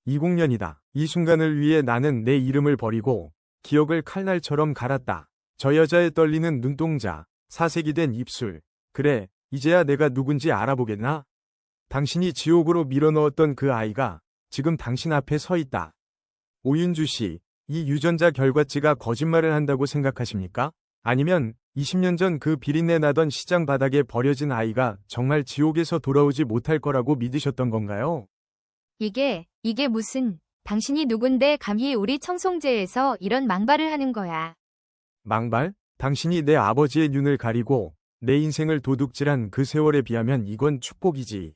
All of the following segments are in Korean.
20년이다. 이 순간을 위해 나는 내 이름을 버리고 기억을 칼날처럼 갈았다. 저 여자의 떨리는 눈동자, 사색이 된 입술. 그래, 이제야 내가 누군지 알아보겠나? 당신이 지옥으로 밀어넣었던 그 아이가 지금 당신 앞에 서 있다. 오윤주 씨, 이 유전자 결과치가 거짓말을 한다고 생각하십니까? 아니면 20년 전 그 비린내 나던 시장 바닥에 버려진 아이가 정말 지옥에서 돌아오지 못할 거라고 믿으셨던 건가요? 이게 무슨, 당신이 누군데 감히 우리 청송제에서 이런 망발을 하는 거야. 망발? 당신이 내 아버지의 눈을 가리고 내 인생을 도둑질한 그 세월에 비하면 이건 축복이지.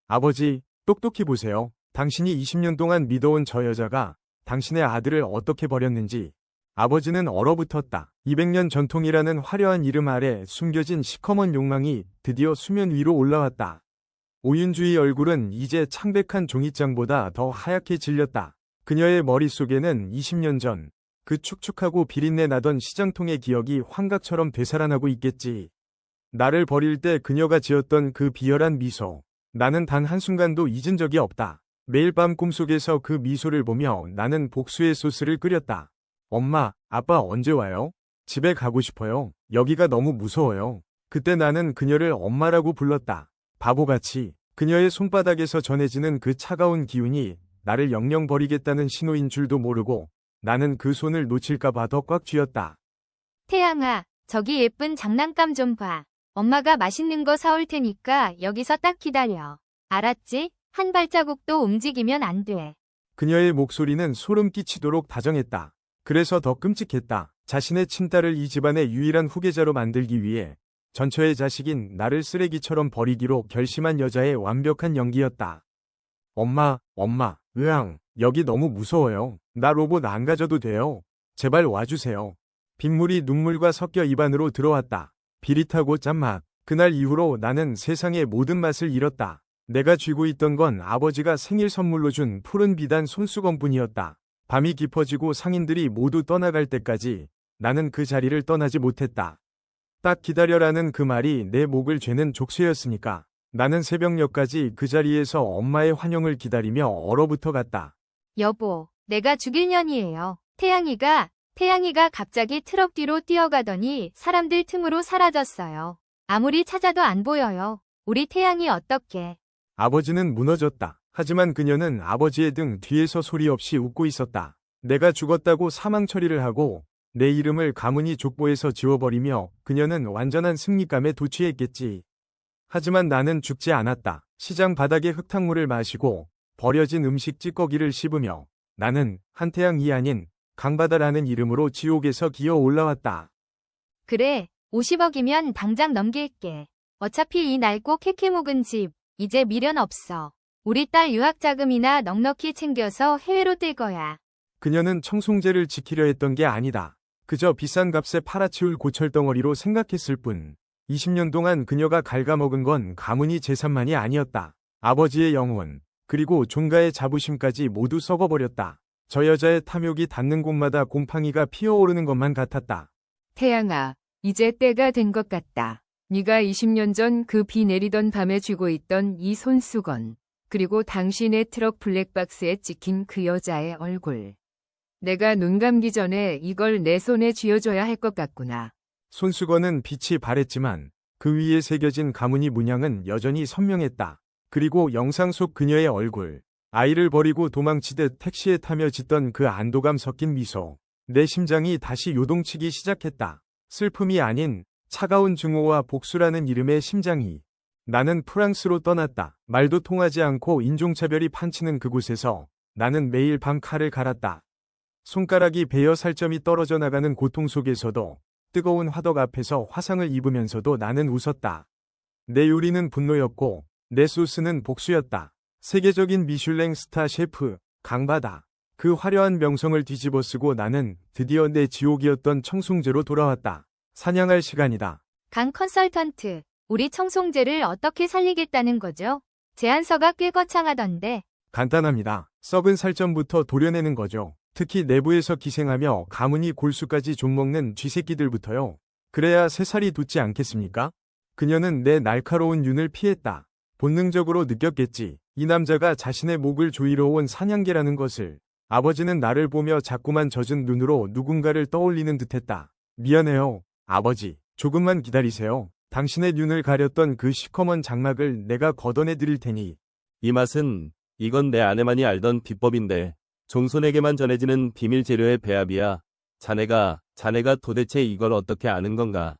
아버지, 똑똑히 보세요. 당신이 20년 동안 믿어온 저 여자가 당신의 아들을 어떻게 버렸는지. 아버지는 얼어붙었다. 200년 전통이라는 화려한 이름 아래 숨겨진 시커먼 욕망이 드디어 수면 위로 올라왔다. 오윤주의 얼굴은 이제 창백한 종이장보다 더 하얗게 질렸다. 그녀의 머릿속에는 20년 전 그 축축하고 비린내 나던 시장통의 기억이 환각처럼 되살아나고 있겠지. 나를 버릴 때 그녀가 지었던 그 비열한 미소. 나는 단 한순간도 잊은 적이 없다. 매일 밤 꿈속에서 그 미소를 보며 나는 복수의 소스를 끓였다. 엄마, 아빠 언제 와요? 집에 가고 싶어요. 여기가 너무 무서워요. 그때 나는 그녀를 엄마라고 불렀다. 바보같이. 그녀의 손바닥에서 전해지는 그 차가운 기운이 나를 영영 버리겠다는 신호인 줄도 모르고 나는 그 손을 놓칠까봐 더 꽉 쥐었다. 태양아, 저기 예쁜 장난감 좀 봐. 엄마가 맛있는 거 사올 테니까 여기서 딱 기다려. 알았지? 한 발자국도 움직이면 안 돼. 그녀의 목소리는 소름 끼치도록 다정했다. 그래서 더 끔찍했다. 자신의 친딸을 이 집안의 유일한 후계자로 만들기 위해 전처의 자식인 나를 쓰레기처럼 버리기로 결심한 여자의 완벽한 연기였다. 엄마, 으앙, 여기 너무 무서워요. 나 로봇 안 가져도 돼요. 제발 와주세요. 빗물이 눈물과 섞여 입안으로 들어왔다. 비릿하고 짠맛. 그날 이후로 나는 세상의 모든 맛을 잃었다. 내가 쥐고 있던 건 아버지가 생일 선물로 준 푸른 비단 손수건뿐이었다. 밤이 깊어지고 상인들이 모두 떠나갈 때까지 나는 그 자리를 떠나지 못했다. 딱 기다려라는 그 말이 내 목을 죄는 족쇄였으니까. 나는 새벽녘까지 그 자리에서 엄마의 환영을 기다리며 얼어붙어 갔다. 여보, 내가 죽일 년이에요. 태양이가 갑자기 트럭 뒤로 뛰어가더니 사람들 틈으로 사라졌어요. 아무리 찾아도 안 보여요. 우리 태양이 어떻게? 아버지는 무너졌다. 하지만 그녀는 아버지의 등 뒤에서 소리 없이 웃고 있었다. 내가 죽었다고 사망 처리를 하고 내 이름을 가문이 족보에서 지워버리며 그녀는 완전한 승리감에 도취했겠지. 하지만 나는 죽지 않았다. 시장 바닥의 흙탕물을 마시고 버려진 음식 찌꺼기를 씹으며 나는 한태양이 아닌 강바다라는 이름으로 지옥에서 기어 올라왔다. 그래, 50억이면 당장 넘길게. 어차피 이 낡고 캐캐 묵은 집, 이제 미련 없어. 우리 딸 유학자금이나 넉넉히 챙겨서 해외로 뜰 거야. 그녀는 청송제를 지키려 했던 게 아니다. 그저 비싼 값에 팔아치울 고철덩어리로 생각했을 뿐. 20년 동안 그녀가 갉아먹은 건 가문이 재산만이 아니었다. 아버지의 영혼, 그리고 종가의 자부심까지 모두 썩어버렸다. 저 여자의 탐욕이 닿는 곳마다 곰팡이가 피어오르는 것만 같았다. 태양아, 이제 때가 된 것 같다. 네가 20년 전 그 비 내리던 밤에 쥐고 있던 이 손수건, 그리고 당신의 트럭 블랙박스에 찍힌 그 여자의 얼굴. 내가 눈 감기 전에 이걸 내 손에 쥐어줘야 할 것 같구나. 손수건은 빛이 바랬지만 그 위에 새겨진 가문이 문양은 여전히 선명했다. 그리고 영상 속 그녀의 얼굴, 아이를 버리고 도망치듯 택시에 타며 짓던 그 안도감 섞인 미소. 내 심장이 다시 요동치기 시작했다. 슬픔이 아닌 차가운 증오와 복수라는 이름의 심장이. 나는 프랑스로 떠났다. 말도 통하지 않고 인종차별이 판치는 그곳에서 나는 매일 밤 칼을 갈았다. 손가락이 베어 살점이 떨어져 나가는 고통 속에서도 뜨거운 화덕 앞에서 화상을 입으면서도 나는 웃었다. 내 요리는 분노였고 내 소스는 복수였다. 세계적인 미슐랭 스타 셰프 강바다. 그 화려한 명성을 뒤집어쓰고 나는 드디어 내 지옥이었던 청송제로 돌아왔다. 사냥할 시간이다. 강 컨설턴트, 우리 청송제를 어떻게 살리겠다는 거죠? 제안서가 꽤 거창하던데. 간단합니다. 썩은 살점부터 도려내는 거죠. 특히 내부에서 기생하며 가문이 골수까지 좀먹는 쥐새끼들부터요. 그래야 새살이 돋지 않겠습니까? 그녀는 내 날카로운 윤을 피했다. 본능적으로 느꼈겠지. 이 남자가 자신의 목을 조이러 온 사냥개라는 것을. 아버지는 나를 보며 자꾸만 젖은 눈으로 누군가를 떠올리는 듯했다. 미안해요, 아버지. 조금만 기다리세요. 당신의 눈을 가렸던 그 시커먼 장막을 내가 걷어내 드릴 테니. 이 맛은, 이건 내 아내만이 알던 비법인데, 종손에게만 전해지는 비밀 재료의 배합이야. 자네가 도대체 이걸 어떻게 아는 건가?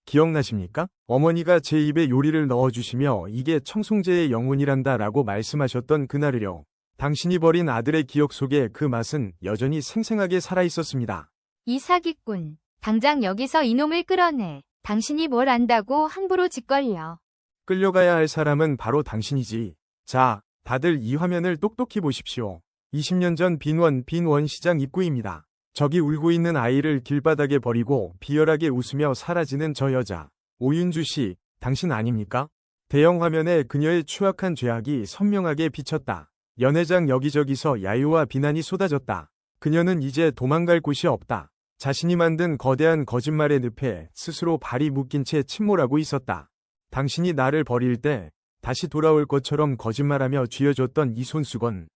기억나십니까? 어머니가 제 입에 요리를 넣어주시며 이게 청송제의 영혼이란다 라고 말씀하셨던 그날을요. 당신이 버린 아들의 기억 속에 그 맛은 여전히 생생하게 살아있었습니다. 이 사기꾼. 당장 여기서 이놈을 끌어내. 당신이 뭘 안다고 함부로 짓걸려. 끌려가야 할 사람은 바로 당신이지. 자, 다들 이 화면을 똑똑히 보십시오. 20년 전 빈원 시장 입구입니다. 저기 울고 있는 아이를 길바닥에 버리고 비열하게 웃으며 사라지는 저 여자. 오윤주 씨, 당신 아닙니까? 대형 화면에 그녀의 추악한 죄악이 선명하게 비쳤다. 연회장 여기저기서 야유와 비난이 쏟아졌다. 그녀는 이제 도망갈 곳이 없다. 자신이 만든 거대한 거짓말의 늪에 스스로 발이 묶인 채 침몰하고 있었다. 당신이 나를 버릴 때 다시 돌아올 것처럼 거짓말하며 쥐어줬던 이 손수건.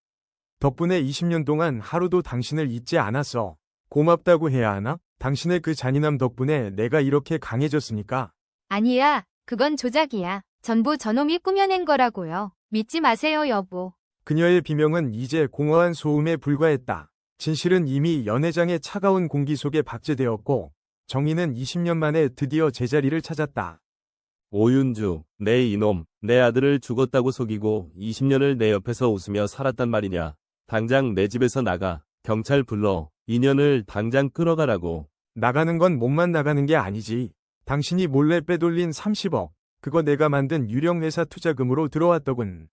덕분에 20년 동안 하루도 당신을 잊지 않았어. 고맙다고 해야 하나? 당신의 그 잔인함 덕분에 내가 이렇게 강해졌으니까. 아니야, 그건 조작이야. 전부 저놈이 꾸며낸 거라고요. 믿지 마세요, 여보. 그녀의 비명은 이제 공허한 소음에 불과했다. 진실은 이미 연회장의 차가운 공기 속에 박제되었고 정의는 20년 만에 드디어 제자리를 찾았다. 오윤주, 내 이놈, 내 아들을 죽었다고 속이고 20년을 내 옆에서 웃으며 살았단 말이냐. 당장 내 집에서 나가. 경찰 불러. 인연을 당장 끌어가라고. 나가는 건 몸만 나가는 게 아니지. 당신이 몰래 빼돌린 30억. 그거 내가 만든 유령회사 투자금으로 들어왔더군.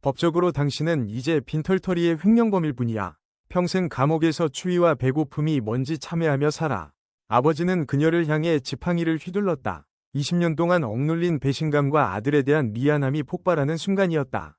법적으로 당신은 이제 빈털터리의 횡령범일 뿐이야. 평생 감옥에서 추위와 배고픔이 뭔지 참회하며 살아. 아버지는 그녀를 향해 지팡이를 휘둘렀다. 20년 동안 억눌린 배신감과 아들에 대한 미안함이 폭발하는 순간이었다.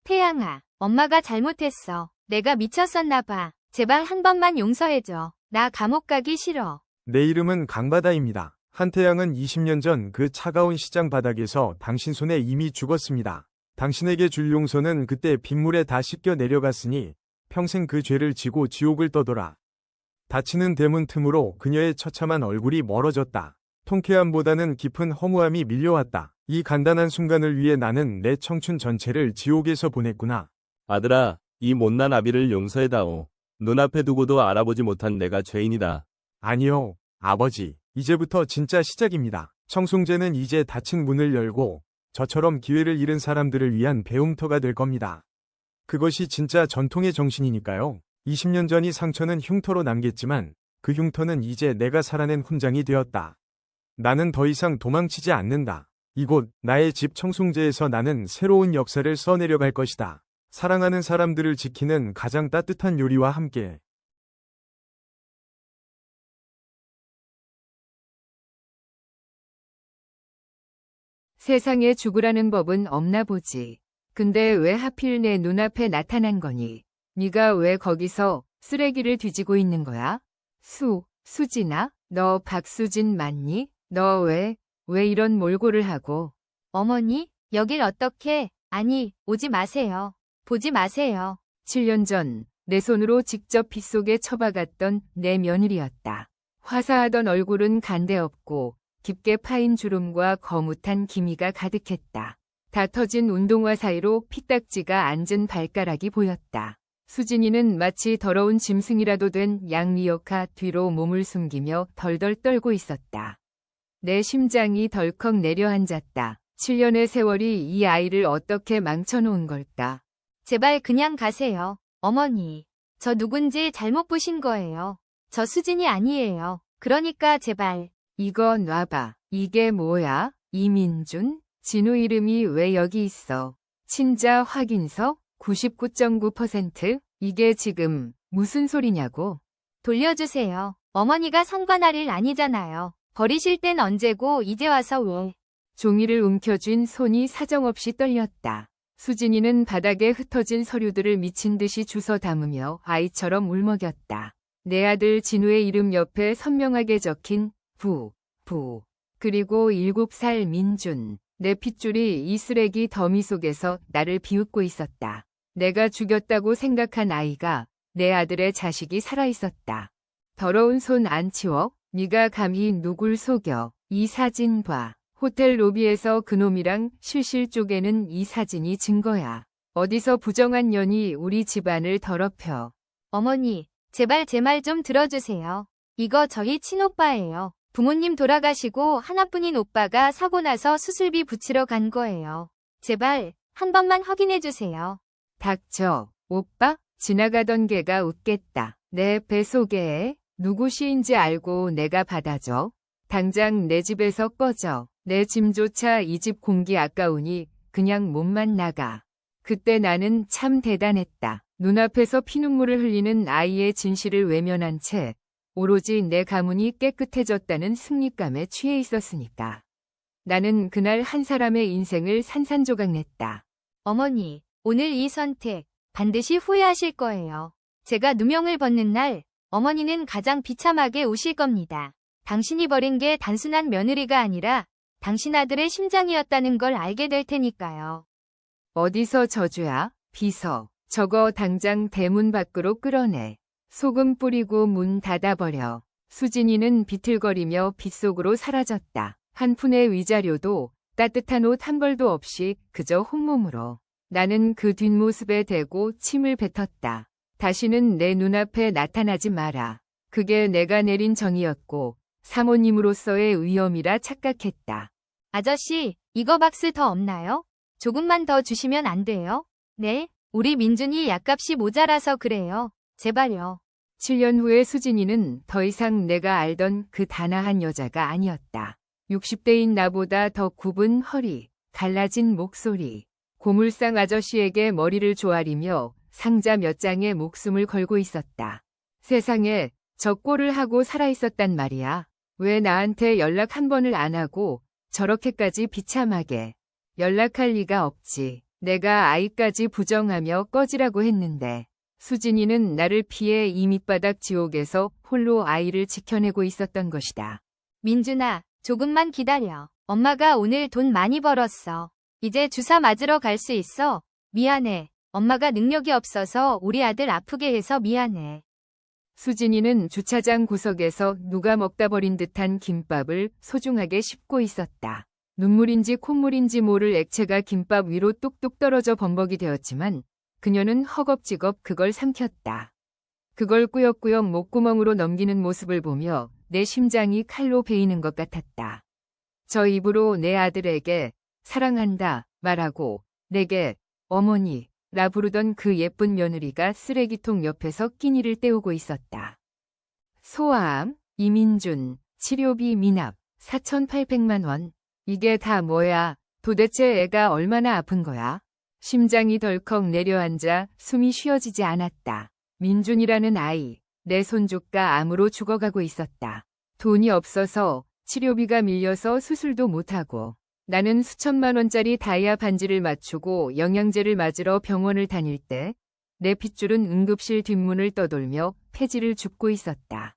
태양아, 엄마가 잘못했어. 내가 미쳤었나 봐. 제발 한 번만 용서해줘. 나 감옥 가기 싫어. 내 이름은 강바다입니다. 한태양은 20년 전 그 차가운 시장 바닥에서 당신 손에 이미 죽었습니다. 당신에게 줄 용서는 그때 빗물에 다 씻겨 내려갔으니 평생 그 죄를 지고 지옥을 떠돌아. 닫히는 대문 틈으로 그녀의 처참한 얼굴이 멀어졌다. 통쾌함보다는 깊은 허무함이 밀려왔다. 이 간단한 순간을 위해 나는 내 청춘 전체를 지옥에서 보냈구나. 아들아, 이 못난 아비를 용서해다오. 눈앞에 두고도 알아보지 못한 내가 죄인이다. 아니요, 아버지. 이제부터 진짜 시작입니다. 청송제는 이제 닫힌 문을 열고 저처럼 기회를 잃은 사람들을 위한 배움터가 될 겁니다. 그것이 진짜 전통의 정신이니까요. 20년 전 이 상처는 흉터로 남겠지만 그 흉터는 이제 내가 살아낸 훈장이 되었다. 나는 더 이상 도망치지 않는다. 이곳 나의 집 청송제에서 나는 새로운 역사를 써내려갈 것이다. 사랑하는 사람들을 지키는 가장 따뜻한 요리와 함께. 세상에 죽으라는 법은 없나 보지. 근데 왜 하필 내 눈앞에 나타난 거니? 네가 왜 거기서 쓰레기를 뒤지고 있는 거야? 수진아? 너 박수진 맞니? 너 왜 이런 몰골을 하고? 어머니, 여길 어떻게? 아니, 오지 마세요. 보지 마세요. 7년 전 내 손으로 직접 빗속에 처박았던 내 며느리였다. 화사하던 얼굴은 간데없고 깊게 파인 주름과 거뭇한 기미가 가득했다. 다 터진 운동화 사이로 피딱지가 앉은 발가락이 보였다. 수진이는 마치 더러운 짐승이라도 된 양미역화 뒤로 몸을 숨기며 덜덜 떨고 있었다. 내 심장이 덜컥 내려앉았다. 7년의 세월이 이 아이를 어떻게 망쳐놓은 걸까? 제발 그냥 가세요. 어머니, 저 누군지 잘못 보신 거예요. 저 수진이 아니에요. 그러니까 제발. 이거 놔봐. 이게 뭐야? 이민준? 진우 이름이 왜 여기 있어? 친자 확인서? 99.9%? 이게 지금 무슨 소리냐고? 돌려주세요. 어머니가 성관할 일 아니잖아요. 버리실 땐 언제고 이제 와서 왜? 종이를 움켜쥔 손이 사정없이 떨렸다. 수진이는 바닥에 흩어진 서류들을 미친 듯이 주워 담으며 아이처럼 울먹였다. 내 아들 진우의 이름 옆에 선명하게 적힌 부. 그리고 7살 민준. 내 핏줄이 이 쓰레기 더미 속에서 나를 비웃고 있었다. 내가 죽였다고 생각한 아이가 내 아들의 자식이 살아있었다. 더러운 손 안 치워? 네가 감히 누굴 속여? 이 사진 봐. 호텔 로비에서 그놈이랑 실실 쪼개는 이 사진이 증거야. 어디서 부정한 년이 우리 집안을 더럽혀. 어머니, 제발 제 말 좀 들어주세요. 이거 저희 친오빠예요. 부모님 돌아가시고 하나뿐인 오빠가 사고 나서 수술비 붙이러 간 거예요. 제발 한 번만 확인해 주세요. 닥쳐. 오빠? 지나가던 개가 웃겠다. 내 뱃속에 누구 시인지 알고 내가 받아줘. 당장 내 집에서 꺼져. 내 짐조차 이 집 공기 아까우니 그냥 몸만 나가. 그때 나는 참 대단했다. 눈앞에서 피눈물을 흘리는 아이의 진실을 외면한 채 오로지 내 가문이 깨끗해졌다는 승리감에 취해 있었으니까. 나는 그날 한 사람의 인생을 산산조각냈다. 어머니, 오늘 이 선택 반드시 후회하실 거예요. 제가 누명을 벗는 날 어머니는 가장 비참하게 우실 겁니다. 당신이 버린 게 단순한 며느리가 아니라 당신 아들의 심장이었다는 걸 알게 될 테니까요. 어디서 저주야? 비서. 저거 당장 대문 밖으로 끌어내. 소금 뿌리고 문 닫아버려. 수진이는 비틀거리며 빗속으로 사라졌다. 한 푼의 위자료도 따뜻한 옷 한 벌도 없이 그저 혼몸으로. 나는 그 뒷모습에 대고 침을 뱉었다. 다시는 내 눈앞에 나타나지 마라. 그게 내가 내린 정이었고 사모님으로서의 위험이라 착각했다. 아저씨, 이거 박스 더 없나요? 조금만 더 주시면 안 돼요? 네, 우리 민준이 약값이 모자라서 그래요. 제발요. 7년 후에 수진이는 더 이상 내가 알던 그 단아한 여자가 아니었다. 60대인 나보다 더 굽은 허리, 갈라진 목소리. 고물상 아저씨에게 머리를 조아리며 상자 몇 장에 목숨을 걸고 있었다. 세상에 저 꼴을 하고 살아있었단 말이야. 왜 나한테 연락 한 번을 안 하고 저렇게까지 비참하게. 연락할 리가 없지. 내가 아이까지 부정하며 꺼지라고 했는데. 수진이는 나를 피해 이 밑바닥 지옥에서 홀로 아이를 지켜내고 있었던 것이다. 민준아, 조금만 기다려. 엄마가 오늘 돈 많이 벌었어. 이제 주사 맞으러 갈 수 있어. 미안해. 엄마가 능력이 없어서 우리 아들 아프게 해서 미안해. 수진이는 주차장 구석에서 누가 먹다 버린 듯한 김밥을 소중하게 씹고 있었다. 눈물인지 콧물인지 모를 액체가 김밥 위로 뚝뚝 떨어져 범벅이 되었지만 그녀는 허겁지겁 그걸 삼켰다. 그걸 꾸역꾸역 목구멍으로 넘기는 모습을 보며 내 심장이 칼로 베이는 것 같았다. 저 입으로 내 아들에게 사랑한다 말하고 내게 어머니라 부르던 그 예쁜 며느리가 쓰레기통 옆에서 끼니를 때우고 있었다. 소아암, 이민준, 치료비 미납, 4,800만 원. 이게 다 뭐야? 도대체 애가 얼마나 아픈 거야? 심장이 덜컥 내려앉아 숨이 쉬어지지 않았다. 민준이라는 아이, 내 손주가 암으로 죽어가고 있었다. 돈이 없어서 치료비가 밀려서 수술도 못하고 나는 수천만 원짜리 다이아 반지를 맞추고 영양제를 맞으러 병원을 다닐 때 내 핏줄은 응급실 뒷문을 떠돌며 폐지를 줍고 있었다.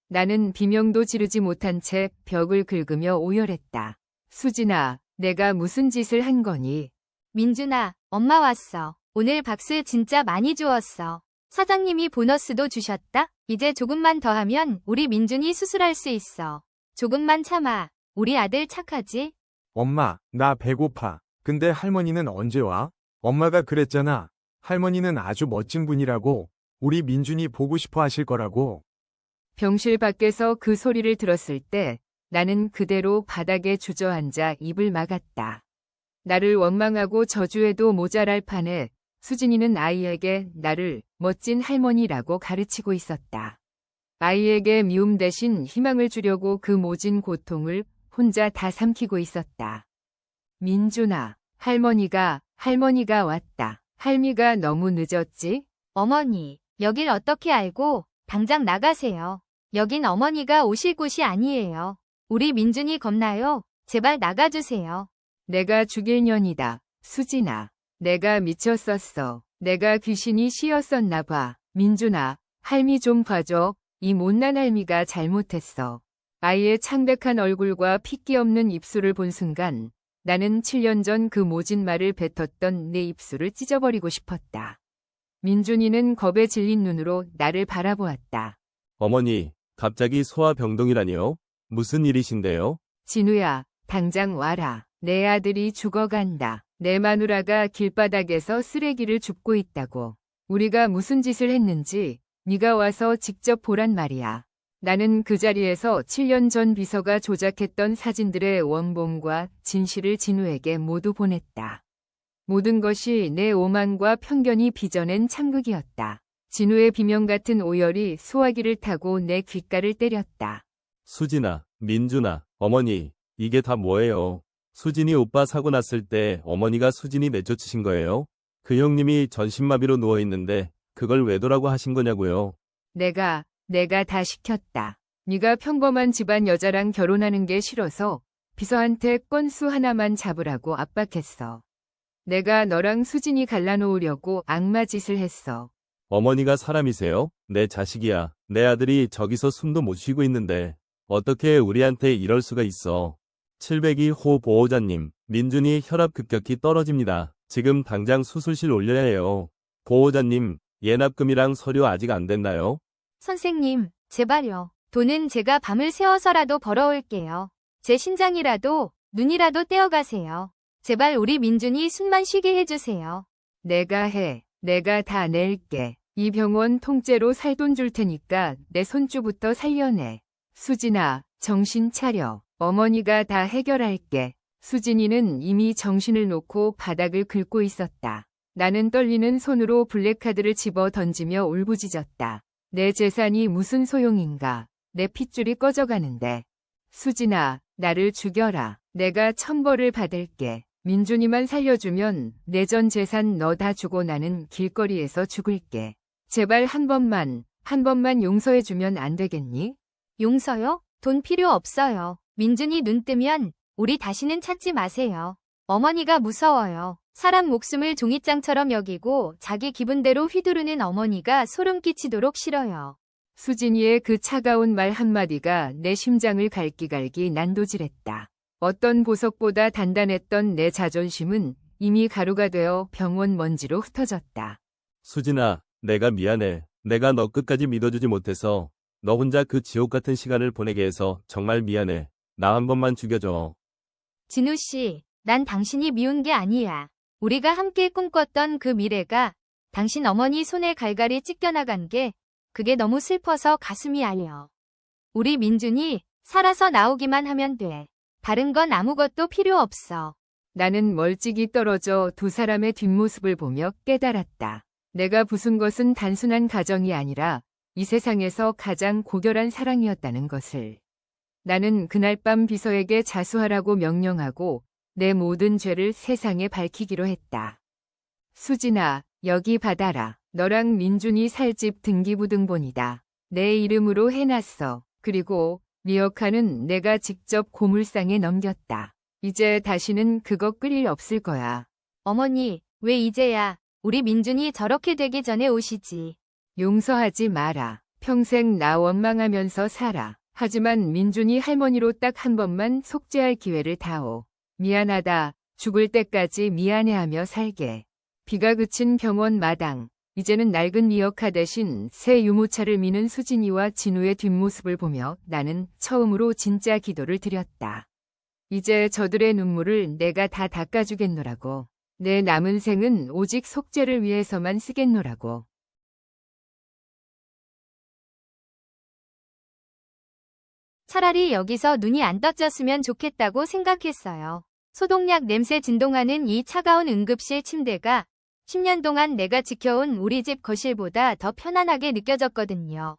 나는 비명도 지르지 못한 채 벽을 긁으며 오열했다. 수진아, 내가 무슨 짓을 한 거니? 민준아, 엄마 왔어. 오늘 박스 진짜 많이 주었어. 사장님이 보너스도 주셨다? 이제 조금만 더 하면 우리 민준이 수술할 수 있어. 조금만 참아. 우리 아들 착하지? 엄마, 나 배고파. 근데 할머니는 언제 와? 엄마가 그랬잖아. 할머니는 아주 멋진 분이라고. 우리 민준이 보고 싶어 하실 거라고. 병실 밖에서 그 소리를 들었을 때 나는 그대로 바닥에 주저앉아 입을 막았다. 나를 원망하고 저주해도 모자랄 판에 수진이는 아이에게 나를 멋진 할머니라고 가르치고 있었다. 아이에게 미움 대신 희망을 주려고 그 모진 고통을 혼자 다 삼키고 있었다. 민준아, 할머니가 왔다. 할미가 너무 늦었지? 어머니, 여길 어떻게 알고? 당장 나가세요. 여긴 어머니가 오실 곳이 아니에요. 우리 민준이 겁나요? 제발 나가주세요. 내가 죽일 년이다. 수진아, 내가 미쳤었어. 내가 귀신이 씌었었나 봐. 민준아, 할미 좀 봐줘. 이 못난 할미가 잘못했어. 아이의 창백한 얼굴과 핏기 없는 입술을 본 순간 나는 7년 전 그 모진 말을 뱉었던 내 입술을 찢어버리고 싶었다. 민준이는 겁에 질린 눈으로 나를 바라보았다. 어머니, 갑자기 소아병동이라니요? 무슨 일이신데요? 진우야, 당장 와라. 내 아들이 죽어간다. 내 마누라가 길바닥에서 쓰레기를 줍고 있다고. 우리가 무슨 짓을 했는지 네가 와서 직접 보란 말이야. 나는 그 자리에서 7년 전 비서가 조작했던 사진들의 원본과 진실을 진우에게 모두 보냈다. 모든 것이 내 오만과 편견이 빚어낸 참극이었다. 진우의 비명 같은 오열이 소화기를 타고 내 귓가를 때렸다. 수진아, 민준아, 어머니, 이게 다 뭐예요? 수진이 오빠 사고 났을 때 어머니가 수진이 내쫓으신 거예요? 그 형님이 전신마비로 누워있는데 그걸 외도라고 하신 거냐고요? 내가 다 시켰다. 네가 평범한 집안 여자랑 결혼하는 게 싫어서 비서한테 건수 하나만 잡으라고 압박했어. 내가 너랑 수진이 갈라놓으려고 악마 짓을 했어. 어머니가 사람이세요? 내 자식이야. 내 아들이 저기서 숨도 못 쉬고 있는데 어떻게 우리한테 이럴 수가 있어. 702호 보호자님, 민준이 혈압 급격히 떨어집니다. 지금 당장 수술실 올려야 해요. 보호자님, 예납금이랑 서류 아직 안 됐나요? 선생님, 제발요. 돈은 제가 밤을 새워서라도 벌어올게요. 제 신장이라도 눈이라도 떼어가세요. 제발 우리 민준이 숨만 쉬게 해주세요. 내가 다 낼게. 이 병원 통째로 살 돈 줄 테니까 내 손주부터 살려내. 수진아, 정신 차려. 어머니가 다 해결할게. 수진이는 이미 정신을 놓고 바닥을 긁고 있었다. 나는 떨리는 손으로 블랙카드를 집어 던지며 울부짖었다. 내 재산이 무슨 소용인가. 내 핏줄이 꺼져가는데. 수진아, 나를 죽여라. 내가 천벌을 받을게. 민준이만 살려주면 내 전 재산 너 다 주고 나는 길거리에서 죽을게. 제발 한 번만 용서해주면 안 되겠니? 용서요? 돈 필요 없어요. 민준이 눈 뜨면 우리 다시는 찾지 마세요. 어머니가 무서워요. 사람 목숨을 종이장처럼 여기고 자기 기분대로 휘두르는 어머니가 소름 끼치도록 싫어요. 수진이의 그 차가운 말 한마디가 내 심장을 갈기갈기 난도질했다. 어떤 보석보다 단단했던 내 자존심은 이미 가루가 되어 병원 먼지로 흩어졌다. 수진아, 내가 미안해. 내가 너 끝까지 믿어주지 못해서 너 혼자 그 지옥 같은 시간을 보내게 해서 정말 미안해. 나 한 번만 죽여줘. 진우 씨, 난 당신이 미운 게 아니야. 우리가 함께 꿈꿨던 그 미래가 당신 어머니 손에 갈갈이 찢겨나간 게 그게 너무 슬퍼서 가슴이 알려. 우리 민준이 살아서 나오기만 하면 돼. 다른 건 아무것도 필요 없어. 나는 멀찍이 떨어져 두 사람의 뒷모습을 보며 깨달았다. 내가 부순 것은 단순한 가정이 아니라 이 세상에서 가장 고결한 사랑이었다는 것을. 나는 그날 밤 비서에게 자수하라고 명령하고 내 모든 죄를 세상에 밝히기로 했다. 수진아, 여기 받아라. 너랑 민준이 살 집 등기부등본이다. 내 이름으로 해놨어. 그리고 리어카는 내가 직접 고물상에 넘겼다. 이제 다시는 그거 끌 일 없을 거야. 어머니, 왜 이제야 우리 민준이 저렇게 되기 전에 오시지. 용서하지 마라. 평생 나 원망하면서 살아. 하지만 민준이 할머니로 딱 한 번만 속죄할 기회를 다오. 미안하다. 죽을 때까지 미안해하며 살게. 비가 그친 병원 마당. 이제는 낡은 리어카 대신 새 유모차를 미는 수진이와 진우의 뒷모습을 보며 나는 처음으로 진짜 기도를 드렸다. 이제 저들의 눈물을 내가 다 닦아주겠노라고. 내 남은 생은 오직 속죄를 위해서만 쓰겠노라고. 차라리 여기서 눈이 안 떠졌으면 좋겠다고 생각했어요. 소독약 냄새 진동하는 이 차가운 응급실 침대가 10년 동안 내가 지켜온 우리 집 거실보다 더 편안하게 느껴졌거든요.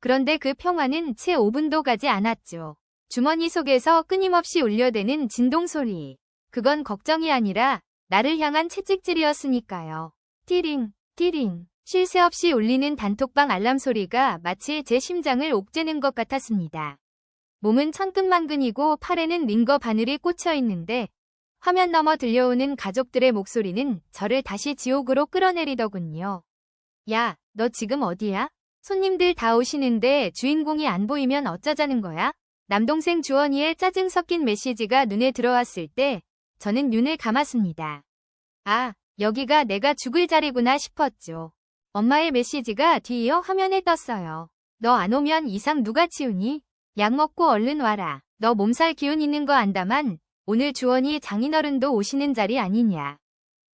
그런데 그 평화는 채 5분도 가지 않았죠. 주머니 속에서 끊임없이 울려대는 진동소리. 그건 걱정이 아니라 나를 향한 채찍질이었으니까요. 티링, 티링. 쉴 새 없이 울리는 단톡방 알람 소리가 마치 제 심장을 옥죄는 것 같았습니다. 몸은 천근만근이고 팔에는 링거 바늘이 꽂혀 있는데 화면 너머 들려오는 가족들의 목소리는 저를 다시 지옥으로 끌어내리더군요. 야, 너 지금 어디야? 손님들 다 오시는데 주인공이 안 보이면 어쩌자는 거야? 남동생 주원이의 짜증 섞인 메시지가 눈에 들어왔을 때 저는 눈을 감았습니다. 아, 여기가 내가 죽을 자리구나 싶었죠. 엄마의 메시지가 뒤이어 화면에 떴어요. 너 안 오면 이상 누가 치우니? 약 먹고 얼른 와라. 너 몸살 기운 있는 거 안다만 오늘 주원이 장인어른도 오시는 자리 아니냐.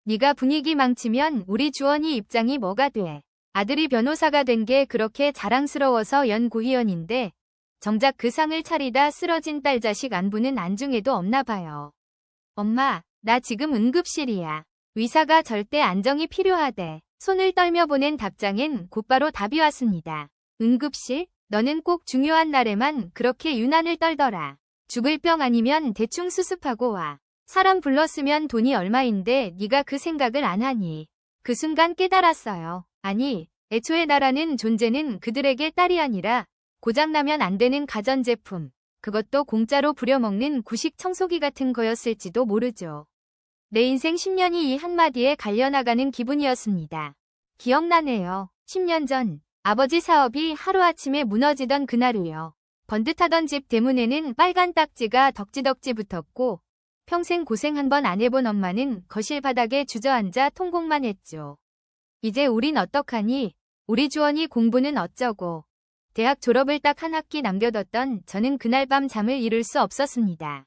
네가 분위기 망치면 우리 주원이 입장이 뭐가 돼. 아들이 변호사가 된 게 그렇게 자랑스러워서 연구위원인데 정작 그 상을 차리다 쓰러진 딸 자식 안부는 안중에도 없나 봐요. 엄마, 나 지금 응급실이야. 의사가 절대 안정이 필요하대. 손을 떨며 보낸 답장엔 곧바로 답이 왔습니다. 응급실? 너는 꼭 중요한 날에만 그렇게 유난을 떨더라. 죽을 병 아니면 대충 수습하고 와. 사람 불렀으면 돈이 얼마인데 네가 그 생각을 안 하니. 그 순간 깨달았어요. 아니, 애초에 나라는 존재는 그들에게 딸이 아니라 고장나면 안 되는 가전제품, 그것도 공짜로 부려먹는 구식 청소기 같은 거였을지도 모르죠. 내 인생 10년이 이 한마디에 갈려나가는 기분이었습니다. 기억나네요. 10년 전 아버지 사업이 하루아침에 무너지던 그날을요. 번듯하던 집 대문에는 빨간 딱지가 덕지덕지 붙었고 평생 고생 한 번 안 해본 엄마는 거실 바닥에 주저앉아 통곡만 했죠. 이제 우린 어떡하니? 우리 주원이 공부는 어쩌고. 대학 졸업을 딱 한 학기 남겨뒀던 저는 그날 밤 잠을 이룰 수 없었습니다.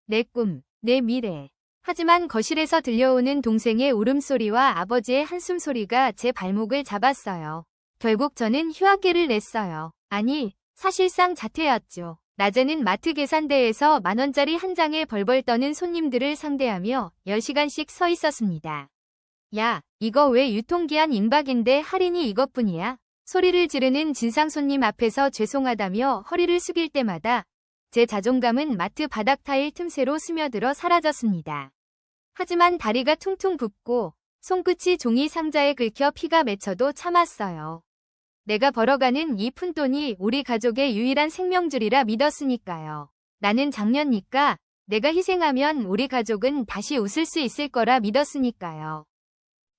내 꿈, 내 미래. 하지만 거실에서 들려오는 동생의 울음소리와 아버지의 한숨소리가 제 발목을 잡았어요. 결국 저는 휴학계를 냈어요. 아니, 사실상 자퇴였죠. 낮에는 마트 계산대에서 만원짜리 한 장에 벌벌 떠는 손님들을 상대하며 10시간씩 서 있었습니다. 야, 이거 왜 유통기한 임박인데 할인이 이것뿐이야? 소리를 지르는 진상 손님 앞에서 죄송하다며 허리를 숙일 때마다 제 자존감은 마트 바닥 타일 틈새로 스며들어 사라졌습니다. 하지만 다리가 퉁퉁 붓고 손끝이 종이 상자에 긁혀 피가 맺혀도 참았어요. 내가 벌어가는 이 푼돈이 우리 가족의 유일한 생명줄이라 믿었으니까요. 나는 장년니까 내가 희생하면 우리 가족은 다시 웃을 수 있을 거라 믿었으니까요.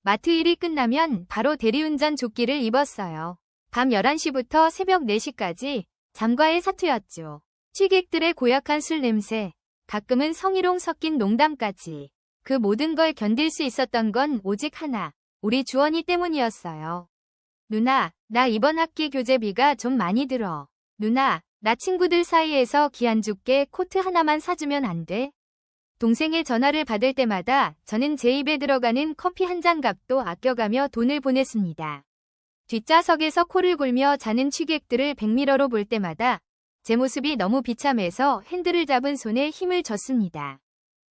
마트 일이 끝나면 바로 대리운전 조끼를 입었어요. 밤 11시부터 새벽 4시까지 잠과의 사투였죠. 취객들의 고약한 술 냄새, 가끔은 성희롱 섞인 농담까지. 그 모든 걸 견딜 수 있었던 건 오직 하나, 우리 주원이 때문이었어요. 누나, 나 이번 학기 교재비가 좀 많이 들어. 누나, 나 친구들 사이에서 기안 죽게 코트 하나만 사주면 안 돼? 동생의 전화를 받을 때마다 저는 제 입에 들어가는 커피 한 잔 값도 아껴가며 돈을 보냈습니다. 뒷좌석에서 코를 골며 자는 취객들을 백미러로 볼 때마다 제 모습이 너무 비참해서 핸들을 잡은 손에 힘을 줬습니다.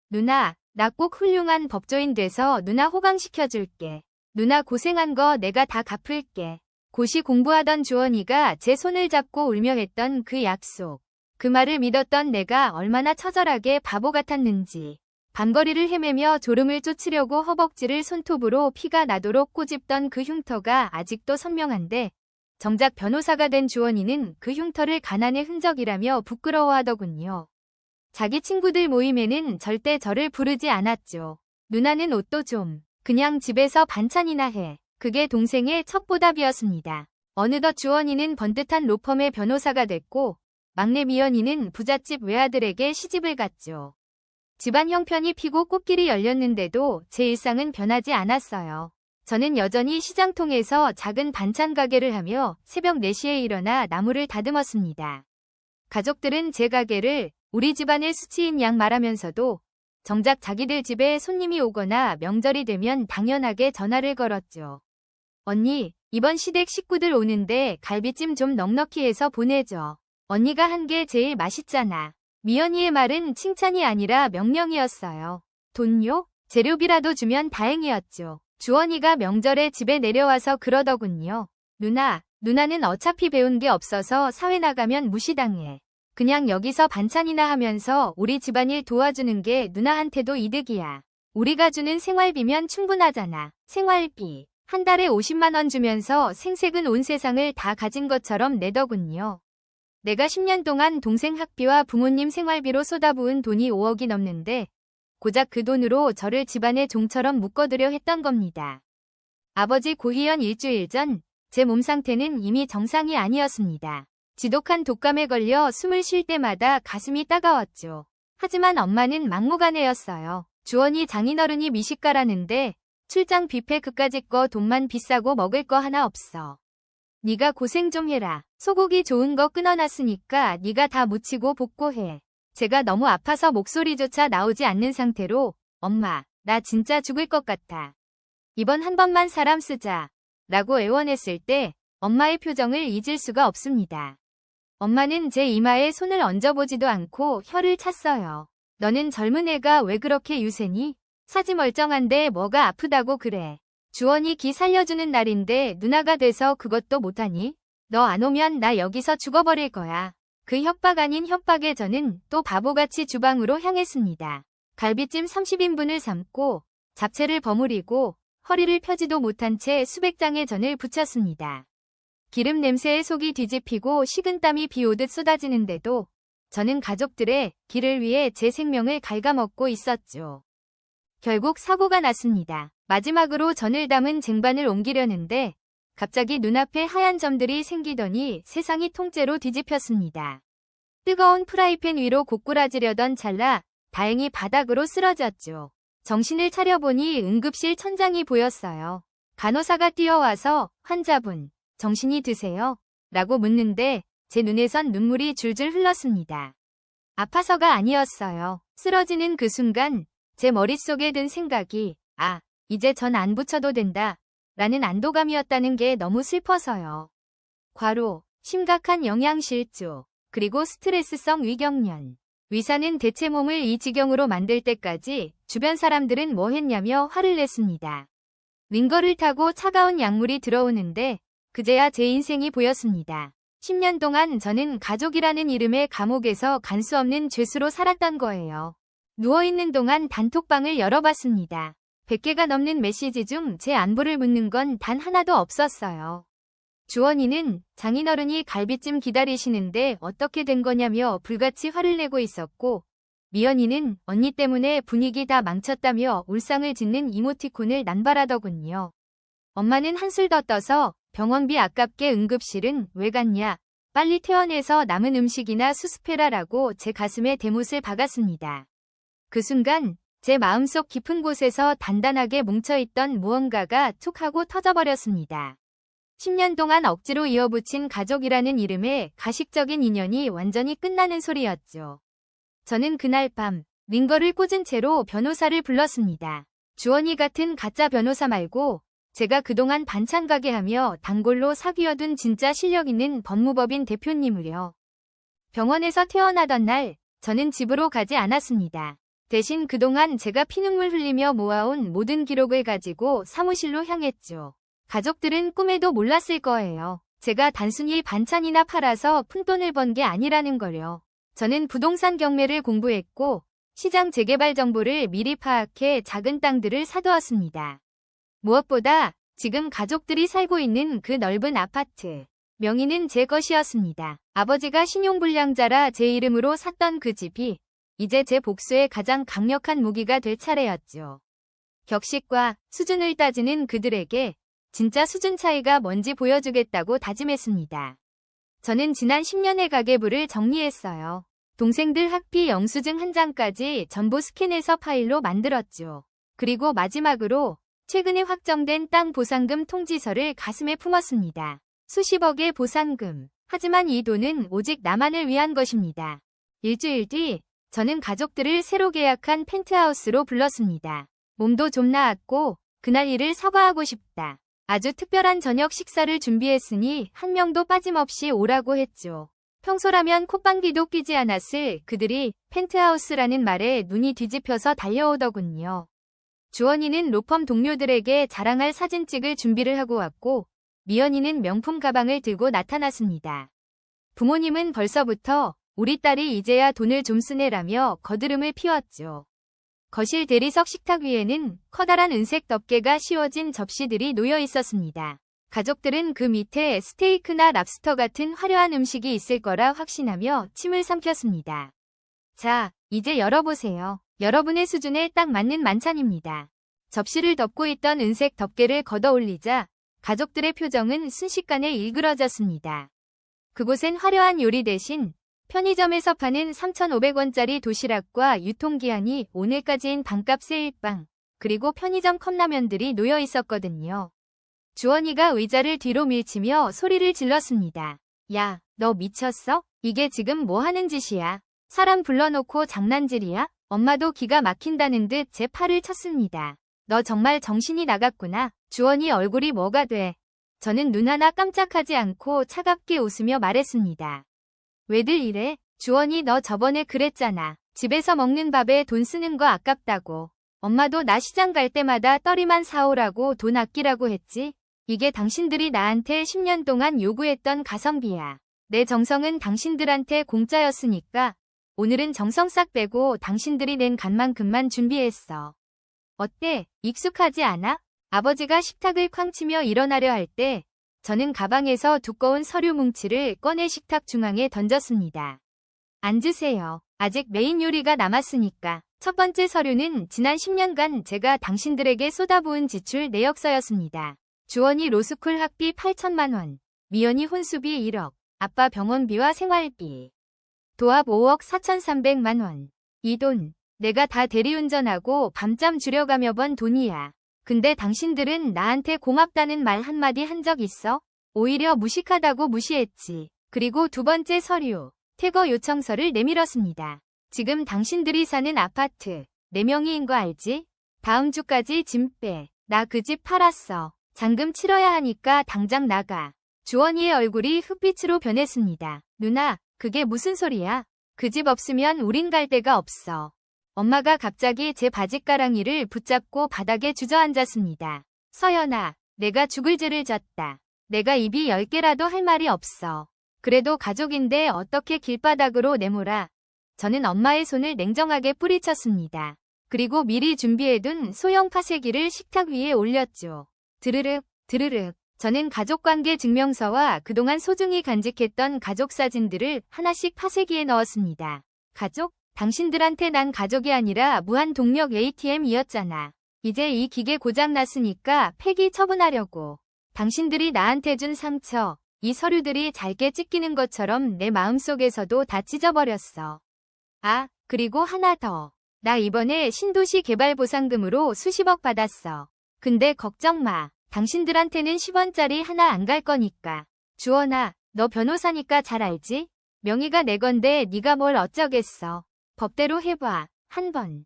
누나, 나 꼭 훌륭한 법조인 돼서 누나 호강시켜줄게. 누나 고생한 거 내가 다 갚을게. 고시 공부하던 주원이가 제 손을 잡고 울며 했던 그 약속. 그 말을 믿었던 내가 얼마나 처절하게 바보 같았는지. 밤거리를 헤매며 졸음을 쫓으려고 허벅지를 손톱으로 피가 나도록 꼬집던 그 흉터가 아직도 선명한데 정작 변호사가 된 주원이는 그 흉터를 가난의 흔적이라며 부끄러워하더군요. 자기 친구들 모임에는 절대 저를 부르지 않았죠. 누나는 옷도 좀 그냥 집에서 반찬이나 해. 그게 동생의 첫 보답이었습니다. 어느덧 주원이는 번듯한 로펌의 변호사가 됐고 막내 미연이는 부잣집 외아들에게 시집을 갔죠. 집안 형편이 피고 꽃길이 열렸는데도 제 일상은 변하지 않았어요. 저는 여전히 시장통에서 작은 반찬 가게를 하며 새벽 4시에 일어나 나무를 다듬었습니다. 가족들은 제 가게를 우리 집안의 수치인 양 말하면서도 정작 자기들 집에 손님이 오거나 명절이 되면 당연하게 전화를 걸었죠. 언니, 이번 시댁 식구들 오는데 갈비찜 좀 넉넉히 해서 보내줘. 언니가 한 게 제일 맛있잖아. 미연이의 말은 칭찬이 아니라 명령이었어요. 돈요? 재료비라도 주면 다행이었죠. 주원이가 명절에 집에 내려와서 그러더군요. 누나는 어차피 배운 게 없어서 사회 나가면 무시당해. 그냥 여기서 반찬이나 하면서 우리 집안일 도와주는 게 누나한테도 이득이야. 우리가 주는 생활비면 충분하잖아. 생활비. 한 달에 50만 원 주면서 생색은 온 세상을 다 가진 것처럼 내더군요. 내가 10년 동안 동생 학비와 부모님 생활비로 쏟아부은 돈이 5억이 넘는데 고작 그 돈으로 저를 집안의 종처럼 묶어두려 했던 겁니다. 아버지 고희연 일주일 전 제 몸 상태는 이미 정상이 아니었습니다. 지독한 독감에 걸려 숨을 쉴 때마다 가슴이 따가웠죠. 하지만 엄마는 막무가내였어요. 주원이 장인어른이 미식가라는데 출장 뷔페 그까짓 거 돈만 비싸고 먹을 거 하나 없어. 네가 고생 좀 해라. 소고기 좋은 거 끊어놨으니까 네가 다 무치고 복고해. 제가 너무 아파서 목소리조차 나오지 않는 상태로 엄마, 나 진짜 죽을 것 같아. 이번 한 번만 사람 쓰자. 라고 애원했을 때 엄마의 표정을 잊을 수가 없습니다. 엄마는 제 이마에 손을 얹어보지도 않고 혀를 찼어요. 너는 젊은 애가 왜 그렇게 유세니? 사지 멀쩡한데 뭐가 아프다고 그래. 주원이 기 살려주는 날인데 누나가 돼서 그것도 못하니? 너 안 오면 나 여기서 죽어버릴 거야. 그 협박 아닌 협박에 저는 또 바보같이 주방으로 향했습니다. 갈비찜 30인분을 삶고 잡채를 버무리고 허리를 펴지도 못한 채 수백 장의 전을 부쳤습니다. 기름 냄새에 속이 뒤집히고 식은땀이 비오듯 쏟아지는데도 저는 가족들의 길을 위해 제 생명을 갉아먹고 있었죠. 결국 사고가 났습니다. 마지막으로 전을 담은 쟁반을 옮기려는데 갑자기 눈앞에 하얀 점들이 생기더니 세상이 통째로 뒤집혔습니다. 뜨거운 프라이팬 위로 고꾸라지려던 찰나 다행히 바닥으로 쓰러졌죠. 정신을 차려보니 응급실 천장이 보였어요. 간호사가 뛰어와서 환자분, 정신이 드세요? 라고 묻는데 제 눈에선 눈물이 줄줄 흘렀습니다. 아파서가 아니었어요. 쓰러지는 그 순간 제 머릿속에 든 생각이 이제 전 안 붙여도 된다 라는 안도감이었다는 게 너무 슬퍼서요. 과로, 심각한 영양실조, 그리고 스트레스성 위경련. 의사는 대체 몸을 이 지경으로 만들 때까지 주변 사람들은 뭐 했냐며 화를 냈습니다. 링거를 타고 차가운 약물이 들어오는데 그제야 제 인생이 보였습니다. 10년 동안 저는 가족이라는 이름의 감옥에서 갈 수 없는 죄수로 살았던 거예요. 누워있는 동안 단톡방을 열어봤습니다. 100개가 넘는 메시지 중 제 안부를 묻는 건 단 하나도 없었어요. 주원이는 장인어른이 갈비찜 기다리시는데 어떻게 된 거냐며 불같이 화를 내고 있었고, 미연이는 언니 때문에 분위기 다 망쳤다며 울상을 짓는 이모티콘을 남발하더군요. 엄마는 한술 더 떠서 병원비 아깝게 응급실은 왜 갔냐, 빨리 퇴원해서 남은 음식이나 수습해라라고 제 가슴에 대못을 박았습니다. 그 순간 제 마음속 깊은 곳에서 단단하게 뭉쳐있던 무언가가 툭 하고 터져버렸습니다. 10년 동안 억지로 이어붙인 가족이라는 이름의 가식적인 인연이 완전히 끝나는 소리였죠. 저는 그날 밤 링거를 꽂은 채로 변호사를 불렀습니다. 주원이 같은 가짜 변호사 말고 제가 그동안 반찬 가게 하며 단골로 사귀어둔 진짜 실력 있는 법무법인 대표님을요. 병원에서 퇴원하던 날 저는 집으로 가지 않았습니다. 대신 그동안 제가 피눈물 흘리며 모아온 모든 기록을 가지고 사무실로 향했죠. 가족들은 꿈에도 몰랐을 거예요. 제가 단순히 반찬이나 팔아서 푼돈을 번 게 아니라는 걸요. 저는 부동산 경매를 공부했고 시장 재개발 정보를 미리 파악해 작은 땅들을 사두었습니다. 무엇보다 지금 가족들이 살고 있는 그 넓은 아파트, 명의는 제 것이었습니다. 아버지가 신용불량자라 제 이름으로 샀던 그 집이 이제 제 복수의 가장 강력한 무기가 될 차례였죠. 격식과 수준을 따지는 그들에게 진짜 수준 차이가 뭔지 보여주겠다고 다짐했습니다. 저는 지난 10년의 가계부를 정리했어요. 동생들 학비 영수증 한 장까지 전부 스캔해서 파일로 만들었죠. 그리고 마지막으로 최근에 확정된 땅 보상금 통지서를 가슴에 품었습니다. 수십억의 보상금. 하지만 이 돈은 오직 나만을 위한 것입니다. 일주일 뒤 저는 가족들을 새로 계약한 펜트하우스로 불렀습니다. 몸도 좀 나았고 그날 일을 사과하고 싶다. 아주 특별한 저녁 식사를 준비했으니 한 명도 빠짐없이 오라고 했죠. 평소라면 콧방귀도 끼지 않았을 그들이 펜트하우스라는 말에 눈이 뒤집혀서 달려오더군요. 주원이는 로펌 동료들에게 자랑할 사진 찍을 준비를 하고 왔고 미연이는 명품 가방을 들고 나타났습니다. 부모님은 벌써부터 우리 딸이 이제야 돈을 좀 쓰네라며 거드름을 피웠죠. 거실 대리석 식탁 위에는 커다란 은색 덮개가 씌워진 접시들이 놓여 있었습니다. 가족들은 그 밑에 스테이크나 랍스터 같은 화려한 음식이 있을 거라 확신하며 침을 삼켰습니다. 자, 이제 열어보세요. 여러분의 수준에 딱 맞는 만찬입니다. 접시를 덮고 있던 은색 덮개를 걷어 올리자 가족들의 표정은 순식간에 일그러졌습니다. 그곳엔 화려한 요리 대신 편의점에서 파는 3,500원짜리 도시락과 유통기한이 오늘까지인 반값 세일빵, 그리고 편의점 컵라면들이 놓여 있었거든요. 주원이가 의자를 뒤로 밀치며 소리를 질렀습니다. 야, 너 미쳤어? 이게 지금 뭐 하는 짓이야? 사람 불러놓고 장난질이야? 엄마도 기가 막힌다는 듯 제 팔을 쳤습니다. 너 정말 정신이 나갔구나. 주원이 얼굴이 뭐가 돼? 저는 눈 하나 깜짝하지 않고 차갑게 웃으며 말했습니다. 왜들 이래? 주원이 너 저번에 그랬잖아. 집에서 먹는 밥에 돈 쓰는 거 아깝다고. 엄마도 나 시장 갈 때마다 떨이만 사오라고 돈 아끼라고 했지? 이게 당신들이 나한테 10년 동안 요구했던 가성비야. 내 정성은 당신들한테 공짜였으니까 오늘은 정성 싹 빼고 당신들이 낸 간만큼만 준비했어. 어때? 익숙하지 않아? 아버지가 식탁을 쾅 치며 일어나려 할 때 저는 가방에서 두꺼운 서류 뭉치를 꺼내 식탁 중앙에 던졌습니다. 앉으세요. 아직 메인 요리가 남았으니까. 첫 번째 서류는 지난 10년간 제가 당신들에게 쏟아부은 지출 내역서였습니다. 주원이 로스쿨 학비 8천만 원, 미연이 혼수비 1억, 아빠 병원비와 생활비. 도합 5억 4,300만 원. 이 돈, 내가 다 대리운전하고 밤잠 줄여가며 번 돈이야. 근데 당신들은 나한테 고맙다는 말 한마디 한 적 있어? 오히려 무식하다고 무시했지. 그리고 두 번째 서류, 퇴거 요청서를 내밀었습니다. 지금 당신들이 사는 아파트, 4명이인 거 알지? 다음 주까지 짐 빼. 나 그 집 팔았어. 잔금 치러야 하니까 당장 나가. 주원이의 얼굴이 흑빛으로 변했습니다. 누나, 그게 무슨 소리야? 그 집 없으면 우린 갈 데가 없어. 엄마가 갑자기 제 바짓가랑이를 붙잡고 바닥에 주저앉았습니다. 서연아, 내가 죽을 죄를 졌다. 내가 입이 10개라도 할 말이 없어. 그래도 가족인데 어떻게 길바닥으로 내몰아. 저는 엄마의 손을 냉정하게 뿌리쳤습니다. 그리고 미리 준비해둔 소형 파쇄기를 식탁 위에 올렸죠. 드르륵, 드르륵. 저는 가족관계 증명서와 그동안 소중히 간직했던 가족 사진들을 하나씩 파쇄기에 넣었습니다. 가족? 당신들한테 난 가족이 아니라 무한 동력 ATM이었잖아. 이제 이 기계 고장났으니까 폐기 처분하려고. 당신들이 나한테 준 상처, 이 서류들이 잘게 찢기는 것처럼 내 마음속에서도 다 찢어버렸어. 아, 그리고 하나 더. 나 이번에 신도시 개발 보상금으로 수십억 받았어. 근데 걱정 마. 당신들한테는 10원짜리 하나 안 갈 거니까. 주원아, 너 변호사니까 잘 알지? 명의가 내 건데 네가 뭘 어쩌겠어. 법대로 해봐. 한 번.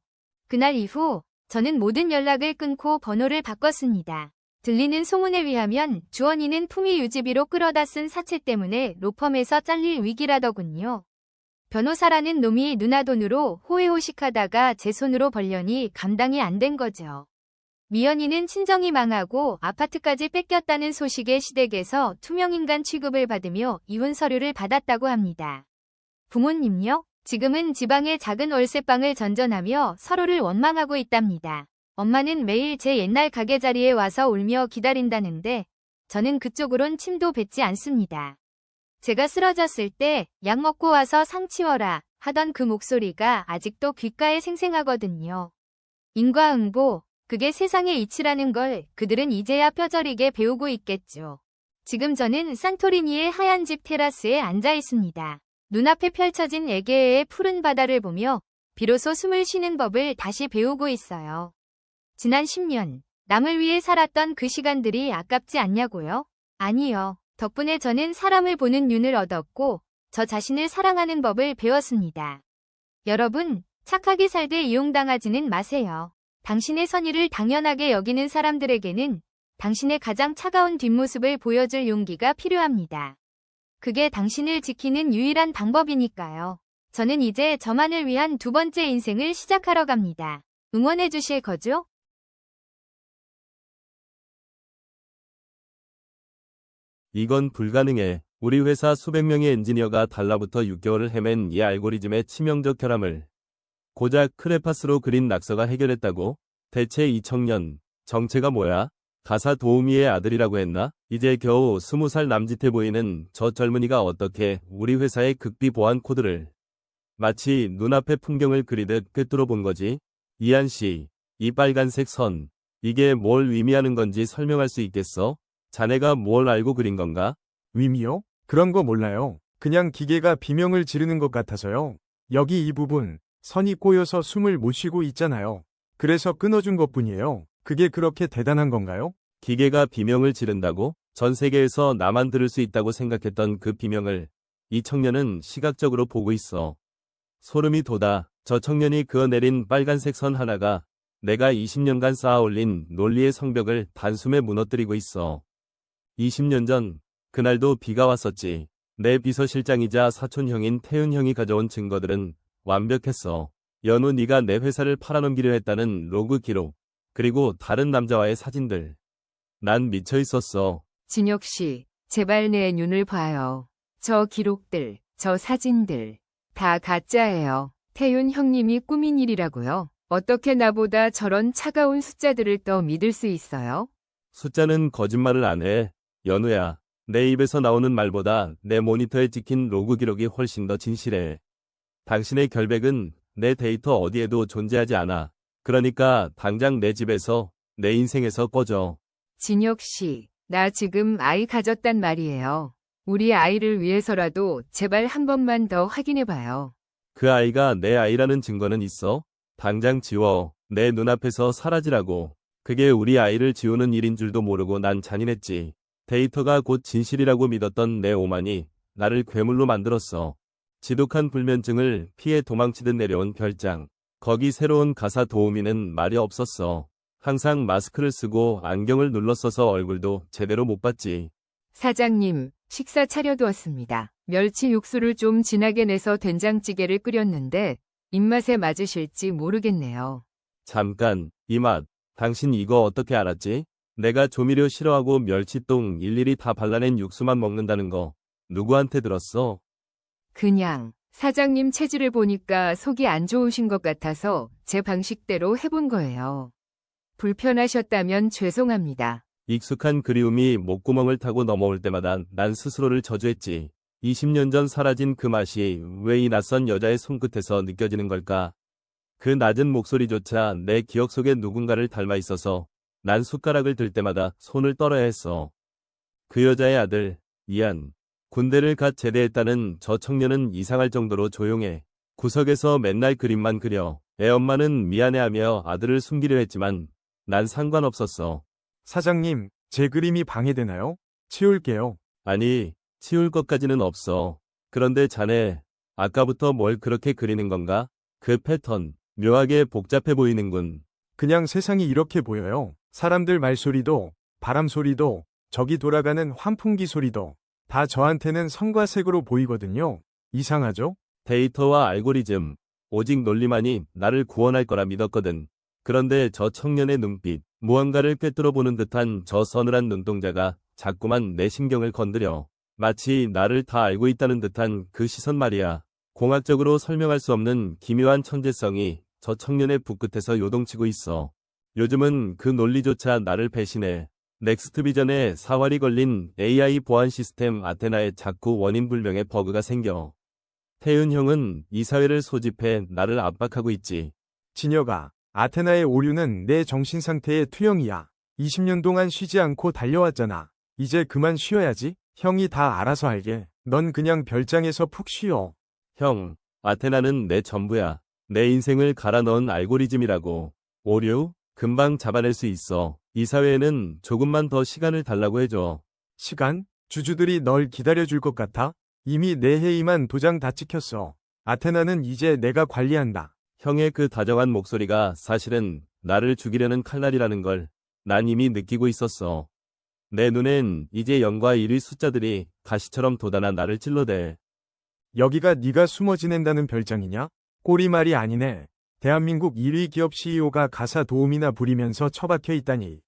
그날 이후 저는 모든 연락을 끊고 번호를 바꿨습니다. 들리는 소문에 의하면 주원이는 품위 유지비로 끌어다 쓴 사채 때문에 로펌에서 잘릴 위기라더군요. 변호사라는 놈이 누나 돈으로 호의호식하다가 제 손으로 벌려니 감당이 안 된 거죠. 미연이는 친정이 망하고 아파트까지 뺏겼다는 소식에 시댁에서 투명인간 취급을 받으며 이혼 서류를 받았다고 합니다. 부모님요? 지금은 지방의 작은 월세방을 전전하며 서로를 원망하고 있답니다. 엄마는 매일 제 옛날 가게 자리에 와서 울며 기다린다는데 저는 그쪽으론 침도 뱉지 않습니다. 제가 쓰러졌을 때 약 먹고 와서 상 치워라 하던 그 목소리가 아직도 귓가에 생생하거든요. 인과응보, 그게 세상의 이치라는 걸 그들은 이제야 뼈저리게 배우고 있겠죠. 지금 저는 산토리니의 하얀 집 테라스에 앉아 있습니다. 눈앞에 펼쳐진 에게해의 푸른 바다를 보며 비로소 숨을 쉬는 법을 다시 배우고 있어요. 지난 10년, 남을 위해 살았던 그 시간들이 아깝지 않냐고요? 아니요. 덕분에 저는 사람을 보는 눈을 얻었고 저 자신을 사랑하는 법을 배웠습니다. 여러분, 착하게 살되 이용당하지는 마세요. 당신의 선의를 당연하게 여기는 사람들에게는 당신의 가장 차가운 뒷모습을 보여줄 용기가 필요합니다. 그게 당신을 지키는 유일한 방법이니까요. 저는 이제 저만을 위한 두 번째 인생을 시작하러 갑니다. 응원해 주실 거죠? 이건 불가능해. 우리 회사 수백 명의 엔지니어가 달라붙어 6개월을 헤맨 이 알고리즘의 치명적 결함을 고작 크레파스로 그린 낙서가 해결했다고? 대체 이 청년, 정체가 뭐야? 가사 도우미의 아들이라고 했나? 이제 겨우 20살 남짓해 보이는 저 젊은이가 어떻게 우리 회사의 극비 보안 코드를 마치 눈앞의 풍경을 그리듯 꿰뚫어 본 거지? 이한 씨, 이 빨간색 선, 이게 뭘 의미하는 건지 설명할 수 있겠어? 자네가 뭘 알고 그린 건가? 위미요? 그런 거 몰라요. 그냥 기계가 비명을 지르는 것 같아서요. 여기 이 부분, 선이 꼬여서 숨을 못 쉬고 있잖아요. 그래서 끊어준 것뿐이에요. 그게 그렇게 대단한 건가요? 기계가 비명을 지른다고? 전 세계에서 나만 들을 수 있다고 생각했던 그 비명을 이 청년은 시각적으로 보고 있어. 소름이 돋아. 저 청년이 그어내린 빨간색 선 하나가 내가 20년간 쌓아올린 논리의 성벽을 단숨에 무너뜨리고 있어. 20년 전, 그날도 비가 왔었지. 내 비서실장이자 사촌형인 태윤 형이 가져온 증거들은 완벽했어. 연후 네가 내 회사를 팔아넘기려 했다는 로그 기록, 그리고 다른 남자와의 사진들. 난 미쳐 있었어. 진혁 씨, 제발 내 눈을 봐요. 저 기록들, 저 사진들, 다 가짜예요. 태윤 형님이 꾸민 일이라고요? 어떻게 나보다 저런 차가운 숫자들을 더 믿을 수 있어요? 숫자는 거짓말을 안 해. 연우야, 내 입에서 나오는 말보다 내 모니터에 찍힌 로그 기록이 훨씬 더 진실해. 당신의 결백은 내 데이터 어디에도 존재하지 않아. 그러니까 당장 내 집에서, 내 인생에서 꺼져. 진혁 씨, 나 지금 아이 가졌단 말이에요. 우리 아이를 위해서라도 제발 한 번만 더 확인해봐요. 그 아이가 내 아이라는 증거는 있어? 당장 지워. 내 눈앞에서 사라지라고. 그게 우리 아이를 지우는 일인 줄도 모르고 난 잔인했지. 데이터가 곧 진실이라고 믿었던 내 오만이 나를 괴물로 만들었어. 지독한 불면증을 피해 도망치듯 내려온 별장. 거기 새로운 가사 도우미는 말이 없었어. 항상 마스크를 쓰고 안경을 눌렀어서 얼굴도 제대로 못 봤지. 사장님, 식사 차려두었습니다. 멸치 육수를 좀 진하게 내서 된장찌개를 끓였는데 입맛에 맞으실지 모르겠네요. 잠깐, 이 맛. 당신 이거 어떻게 알았지? 내가 조미료 싫어하고 멸치똥 일일이 다 발라낸 육수만 먹는다는 거 누구한테 들었어? 그냥 사장님 체질을 보니까 속이 안 좋으신 것 같아서 제 방식대로 해본 거예요. 불편하셨다면 죄송합니다. 익숙한 그리움이 목구멍을 타고 넘어올 때마다 난 스스로를 저주했지. 20년 전 사라진 그 맛이 왜 이 낯선 여자의 손끝에서 느껴지는 걸까? 그 낮은 목소리조차 내 기억 속에 누군가를 닮아 있어서 난 숟가락을 들 때마다 손을 떨어야 했어. 그 여자의 아들, 이안. 군대를 갓 제대했다는 저 청년은 이상할 정도로 조용해. 구석에서 맨날 그림만 그려. 애 엄마는 미안해하며 아들을 숨기려 했지만 난 상관없었어. 사장님, 제 그림이 방해되나요? 치울게요. 아니, 치울 것까지는 없어. 그런데 자네, 아까부터 뭘 그렇게 그리는 건가? 그 패턴, 묘하게 복잡해 보이는군. 그냥 세상이 이렇게 보여요. 사람들 말소리도, 바람 소리도, 저기 돌아가는 환풍기 소리도 다 저한테는 선과 색으로 보이거든요. 이상하죠? 데이터와 알고리즘, 오직 논리만이 나를 구원할 거라 믿었거든. 그런데 저 청년의 눈빛, 무언가를 꿰뚫어 보는 듯한 저 서늘한 눈동자가 자꾸만 내 신경을 건드려. 마치 나를 다 알고 있다는 듯한 그 시선 말이야. 공학적으로 설명할 수 없는 기묘한 천재성이 저 청년의 붓끝에서 요동치고 있어. 요즘은 그 논리조차 나를 배신해. 넥스트 비전에 사활이 걸린 AI 보안 시스템 아테나에 자꾸 원인불명의 버그가 생겨. 태윤 형은 이 사회를 소집해 나를 압박하고 있지. 진혁아, 아테나의 오류는 내 정신 상태의 투영이야. 20년 동안 쉬지 않고 달려왔잖아. 이제 그만 쉬어야지. 형이 다 알아서 알게. 넌 그냥 별장에서 푹 쉬어. 형, 아테나는 내 전부야. 내 인생을 갈아 넣은 알고리즘이라고. 오류? 금방 잡아낼 수 있어. 이 사회에는 조금만 더 시간을 달라고 해줘. 시간? 주주들이 널 기다려줄 것 같아? 이미 내 회의만 도장 다 찍혔어. 아테나는 이제 내가 관리한다. 형의 그 다정한 목소리가 사실은 나를 죽이려는 칼날이라는 걸 난 이미 느끼고 있었어. 내 눈엔 이제 0과 1의 숫자들이 가시처럼 돋아나 나를 찔러대. 여기가 네가 숨어 지낸다는 별장이냐? 꼬리말이 아니네. 대한민국 1위 기업 CEO가 가사 도우미나 부리면서 처박혀 있다니.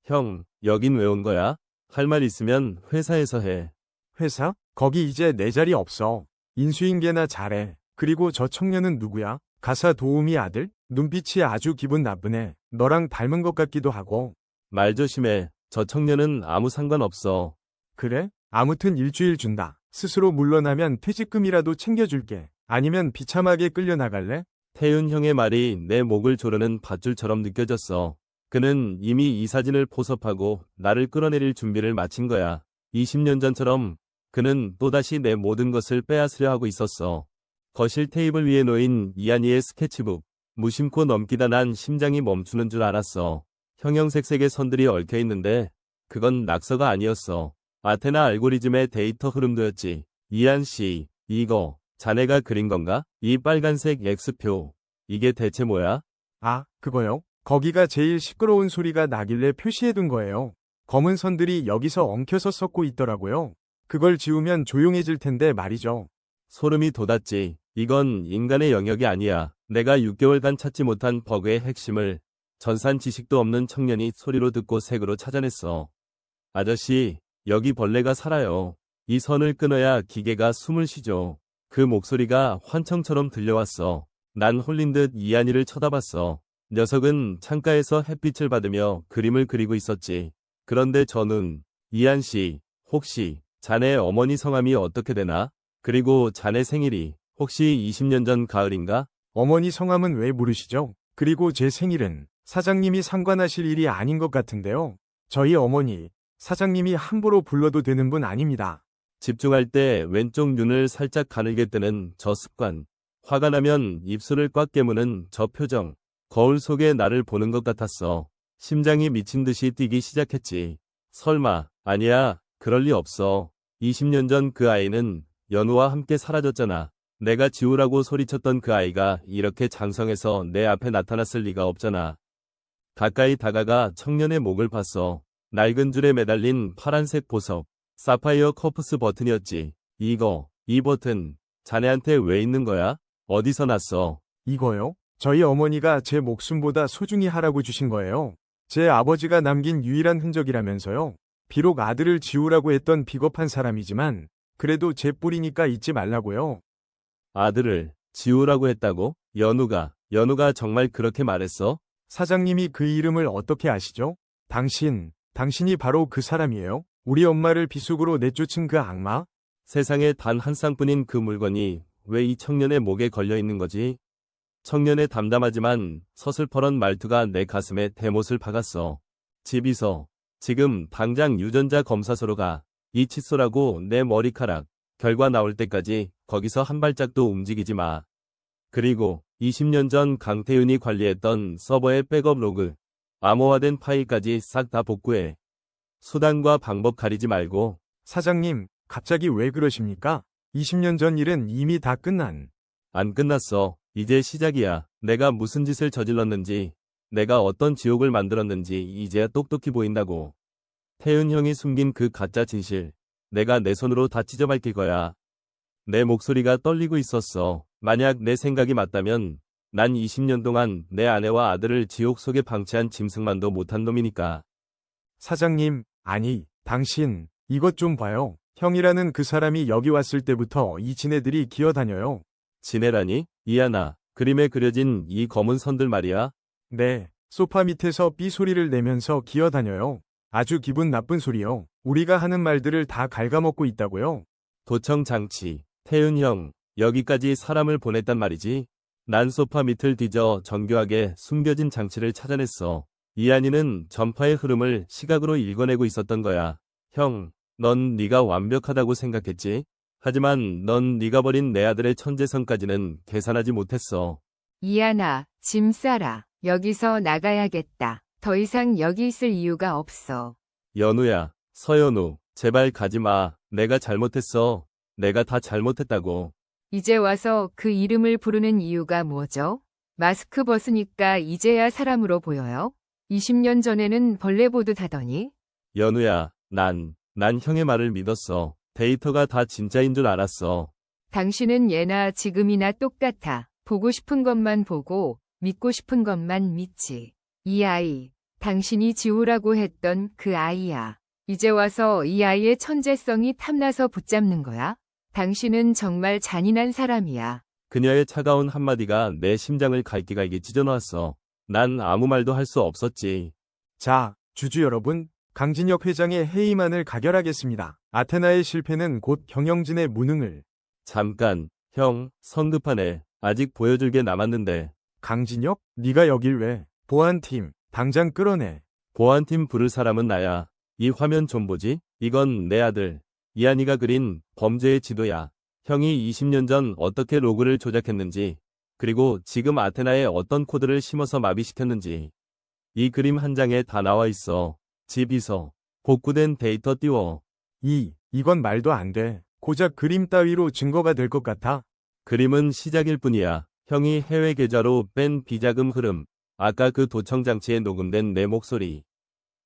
형, 여긴 왜 온 거야? 할 말 있으면 회사에서 해. 회사? 거기 이제 내 자리 없어. 인수인계나 잘해. 그리고 저 청년은 누구야? 가사 도우미 아들? 눈빛이 아주 기분 나쁘네. 너랑 닮은 것 같기도 하고. 말 조심해. 저 청년은 아무 상관없어. 그래? 아무튼 일주일 준다. 스스로 물러나면 퇴직금이라도 챙겨줄게. 아니면 비참하게 끌려나갈래? 태윤 형의 말이 내 목을 조르는 밧줄처럼 느껴졌어. 그는 이미 이 사진을 포섭하고 나를 끌어내릴 준비를 마친 거야. 20년 전처럼 그는 또다시 내 모든 것을 빼앗으려 하고 있었어. 거실 테이블 위에 놓인 이한이의 스케치북. 무심코 넘기다 난 심장이 멈추는 줄 알았어. 형형색색의 선들이 얽혀 있는데 그건 낙서가 아니었어. 아테나 알고리즘의 데이터 흐름도였지. 이한 씨, 이거 자네가 그린 건가? 이 빨간색 X표. 이게 대체 뭐야? 아, 그거요? 거기가 제일 시끄러운 소리가 나길래 표시해둔 거예요. 검은 선들이 여기서 엉켜서 섞고 있더라고요. 그걸 지우면 조용해질 텐데 말이죠. 소름이 돋았지. 이건 인간의 영역이 아니야. 내가 6개월간 찾지 못한 버그의 핵심을 전산 지식도 없는 청년이 소리로 듣고 색으로 찾아냈어. 아저씨, 여기 벌레가 살아요. 이 선을 끊어야 기계가 숨을 쉬죠. 그 목소리가 환청처럼 들려왔어. 난 홀린 듯 이한이를 쳐다봤어. 녀석은 창가에서 햇빛을 받으며 그림을 그리고 있었지. 그런데 저는, 이한 씨, 혹시 자네 어머니 성함이 어떻게 되나? 그리고 자네 생일이 혹시 20년 전 가을인가? 어머니 성함은 왜 모르시죠? 그리고 제 생일은 사장님이 상관하실 일이 아닌 것 같은데요. 저희 어머니, 사장님이 함부로 불러도 되는 분 아닙니다. 집중할 때 왼쪽 눈을 살짝 가늘게 뜨는 저 습관. 화가 나면 입술을 꽉 깨무는 저 표정. 거울 속에 나를 보는 것 같았어. 심장이 미친 듯이 뛰기 시작했지. 설마, 아니야, 그럴 리 없어. 20년 전 그 아이는 연우와 함께 사라졌잖아. 내가 지우라고 소리쳤던 그 아이가 이렇게 장성해서 내 앞에 나타났을 리가 없잖아. 가까이 다가가 청년의 목을 봤어. 낡은 줄에 매달린 파란색 보석. 사파이어 커프스 버튼이었지. 이 버튼, 자네한테 왜 있는 거야? 어디서 났어? 이거요? 저희 어머니가 제 목숨보다 소중히 하라고 주신 거예요. 제 아버지가 남긴 유일한 흔적이라면서요. 비록 아들을 지우라고 했던 비겁한 사람이지만 그래도 제 뿌리니까 잊지 말라고요. 아들을 지우라고 했다고? 연우가 정말 그렇게 말했어? 사장님이 그 이름을 어떻게 아시죠? 당신이 바로 그 사람이에요. 우리 엄마를 비속으로 내쫓은 그 악마? 세상에 단 한 쌍뿐인 그 물건이 왜 이 청년의 목에 걸려 있는 거지? 청년의 담담하지만 서슬퍼런 말투가 내 가슴에 대못을 박았어. 집이서 지금 당장 유전자 검사소로 가. 이 칫솔하고 내 머리카락 결과 나올 때까지 거기서 한 발짝도 움직이지 마. 그리고 20년 전 강태윤이 관리했던 서버의 백업 로그, 암호화된 파일까지 싹 다 복구해. 수단과 방법 가리지 말고. 사장님, 갑자기 왜 그러십니까? 20년 전 일은 이미 다 끝난. 안 끝났어. 이제 시작이야. 내가 무슨 짓을 저질렀는지, 내가 어떤 지옥을 만들었는지 이제야 똑똑히 보인다고. 태윤 형이 숨긴 그 가짜 진실, 내가 내 손으로 다 찢어 밝힐 거야. 내 목소리가 떨리고 있었어. 만약 내 생각이 맞다면 난 20년 동안 내 아내와 아들을 지옥 속에 방치한 짐승만도 못한 놈이니까. 사장님, 아니, 당신, 이것 좀 봐요. 형이라는 그 사람이 여기 왔을 때부터 이 지네들이 기어다녀요. 지네라니? 이하나, 그림에 그려진 이 검은 선들 말이야? 네, 소파 밑에서 삐 소리를 내면서 기어다녀요. 아주 기분 나쁜 소리요. 우리가 하는 말들을 다 갉아먹고 있다고요. 도청 장치. 태윤 형, 여기까지 사람을 보냈단 말이지? 난 소파 밑을 뒤져 정교하게 숨겨진 장치를 찾아냈어. 이한이는 전파의 흐름을 시각으로 읽어내고 있었던 거야. 형, 넌 네가 완벽하다고 생각했지? 하지만 넌 네가 버린 내 아들의 천재성까지는 계산하지 못했어. 이하나, 짐 싸라. 여기서 나가야겠다. 더 이상 여기 있을 이유가 없어. 연우야, 서연우, 제발 가지 마. 내가 잘못했어. 내가 다 잘못했다고. 이제 와서 그 이름을 부르는 이유가 뭐죠? 마스크 벗으니까 이제야 사람으로 보여요? 20년 전에는 벌레 보듯 하더니? 연우야, 난 형의 말을 믿었어. 데이터가 다 진짜인 줄 알았어. 당신은 예나 지금이나 똑같아. 보고 싶은 것만 보고 믿고 싶은 것만 믿지. 이 아이, 당신이 지우라고 했던 그 아이야. 이제 와서 이 아이의 천재성이 탐나서 붙잡는 거야? 당신은 정말 잔인한 사람이야. 그녀의 차가운 한마디가 내 심장을 갈기갈기 찢어놓았어. 난 아무 말도 할 수 없었지. 자, 주주 여러분, 강진혁 회장의 해임안을 가결하겠습니다. 아테나의 실패는 곧 경영진의 무능을. 잠깐, 형, 성급하네. 아직 보여줄 게 남았는데. 강진혁? 네가 여길 왜? 보안팀, 당장 끌어내. 보안팀 부를 사람은 나야. 이 화면 좀 보지? 이건 내 아들. 이한이가 그린 범죄의 지도야. 형이 20년 전 어떻게 로그를 조작했는지, 그리고 지금 아테나에 어떤 코드를 심어서 마비시켰는지. 이 그림 한 장에 다 나와 있어. 집 이서. 복구된 데이터 띄워. 이건 말도 안 돼. 고작 그림 따위로 증거가 될 것 같아. 그림은 시작일 뿐이야. 형이 해외 계좌로 뺀 비자금 흐름. 아까 그 도청 장치에 녹음된 내 목소리.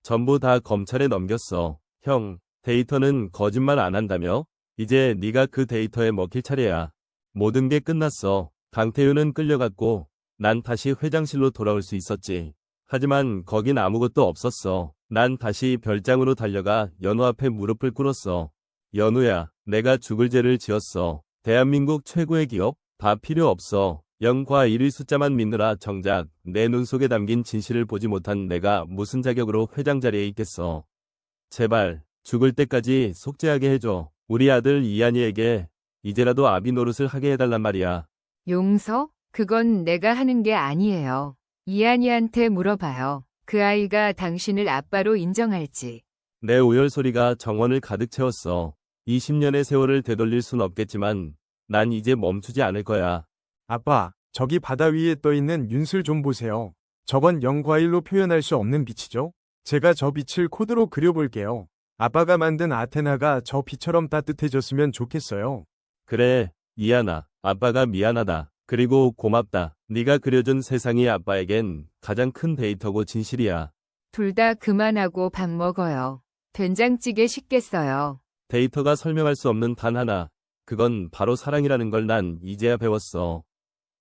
전부 다 검찰에 넘겼어. 형, 데이터는 거짓말 안 한다며? 이제 네가 그 데이터에 먹힐 차례야. 모든 게 끝났어. 강태윤은 끌려갔고 난 다시 회장실로 돌아올 수 있었지. 하지만 거긴 아무것도 없었어. 난 다시 별장으로 달려가 연우 앞에 무릎을 꿇었어. 연우야, 내가 죽을 죄를 지었어. 대한민국 최고의 기업? 다 필요 없어. 0과 1의 숫자만 믿느라 정작 내 눈 속에 담긴 진실을 보지 못한 내가 무슨 자격으로 회장 자리에 있겠어. 제발 죽을 때까지 속죄하게 해줘. 우리 아들 이한이에게 이제라도 아비 노릇을 하게 해달란 말이야. 용서? 그건 내가 하는 게 아니에요. 이한이한테 물어봐요. 그 아이가 당신을 아빠로 인정할지. 내 오열 소리가 정원을 가득 채웠어. 20년의 세월을 되돌릴 순 없겠지만 난 이제 멈추지 않을 거야. 아빠, 저기 바다 위에 떠 있는 윤슬 좀 보세요. 저건 0과 1로 표현할 수 없는 빛이죠? 제가 저 빛을 코드로 그려볼게요. 아빠가 만든 아테나가 저 빛처럼 따뜻해졌으면 좋겠어요. 그래, 이한아. 아빠가 미안하다. 그리고 고맙다. 네가 그려준 세상이 아빠에겐 가장 큰 데이터고 진실이야. 둘 다 그만하고 밥 먹어요. 된장찌개 식겠어요. 데이터가 설명할 수 없는 단 하나. 그건 바로 사랑이라는 걸 난 이제야 배웠어.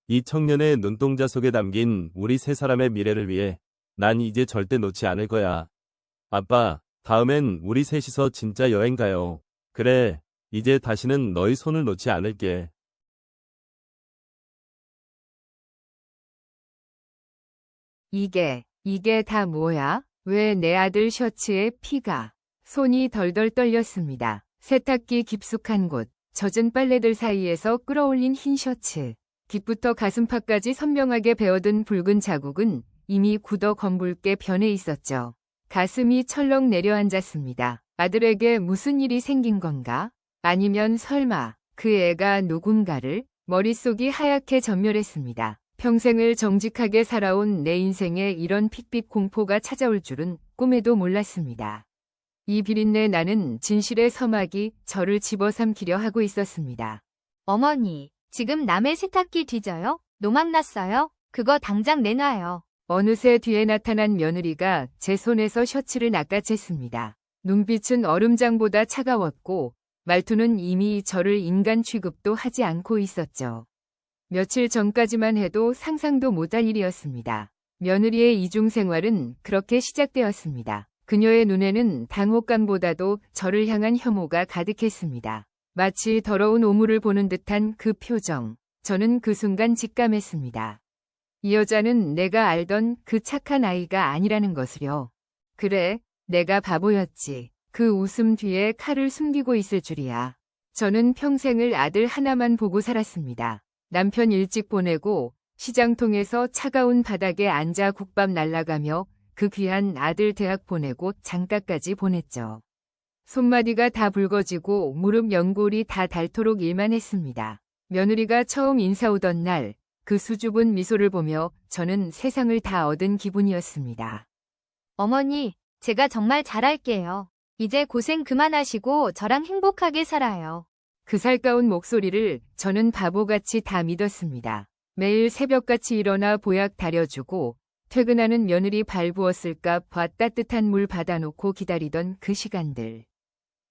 이 청년의 눈동자 속에 담긴 우리 세 사람의 미래를 위해 난 이제 절대 놓지 않을 거야. 아빠, 다음엔 우리 셋이서 진짜 여행 가요. 그래, 이제 다시는 너희 손을 놓지 않을게. 이게 다 뭐야? 왜 내 아들 셔츠에 피가? 손이 덜덜 떨렸습니다. 세탁기 깊숙한 곳, 젖은 빨래들 사이에서 끌어올린 흰 셔츠. 깃부터 가슴팍까지 선명하게 베어든 붉은 자국은 이미 굳어 검붉게 변해 있었죠. 가슴이 철렁 내려앉았습니다. 아들에게 무슨 일이 생긴 건가? 아니면 설마 그 애가 누군가를? 머릿속이 하얗게 전멸했습니다. 평생을 정직하게 살아온 내 인생에 이런 픽픽 공포가 찾아올 줄은 꿈에도 몰랐습니다. 이 비린내 나는 진실의 서막이 저를 집어삼키려 하고 있었습니다. 어머니, 지금 남의 세탁기 뒤져요? 노망났어요? 그거 당장 내놔요. 어느새 뒤에 나타난 며느리가 제 손에서 셔츠를 낚아챘습니다. 눈빛은 얼음장보다 차가웠고 말투는 이미 저를 인간 취급도 하지 않고 있었죠. 며칠 전까지만 해도 상상도 못할 일이었습니다. 며느리의 이중생활은 그렇게 시작되었습니다. 그녀의 눈에는 당혹감보다도 저를 향한 혐오가 가득했습니다. 마치 더러운 오물을 보는 듯한 그 표정. 저는 그 순간 직감했습니다. 이 여자는 내가 알던 그 착한 아이가 아니라는 것을요. 그래, 내가 바보였지. 그 웃음 뒤에 칼을 숨기고 있을 줄이야. 저는 평생을 아들 하나만 보고 살았습니다. 남편 일찍 보내고 시장통에서 차가운 바닥에 앉아 국밥 날라가며 그 귀한 아들 대학 보내고 장가까지 보냈죠. 손마디가 다 붉어지고 무릎 연골이 다 닳도록 일만 했습니다. 며느리가 처음 인사 오던 날 그 수줍은 미소를 보며 저는 세상을 다 얻은 기분이었습니다. 어머니, 제가 정말 잘할게요. 이제 고생 그만하시고 저랑 행복하게 살아요. 그 살가운 목소리를 저는 바보같이 다 믿었습니다. 매일 새벽같이 일어나 보약 다려주고 퇴근하는 며느리 발 부었을까 봐 따뜻한 물 받아놓고 기다리던 그 시간들.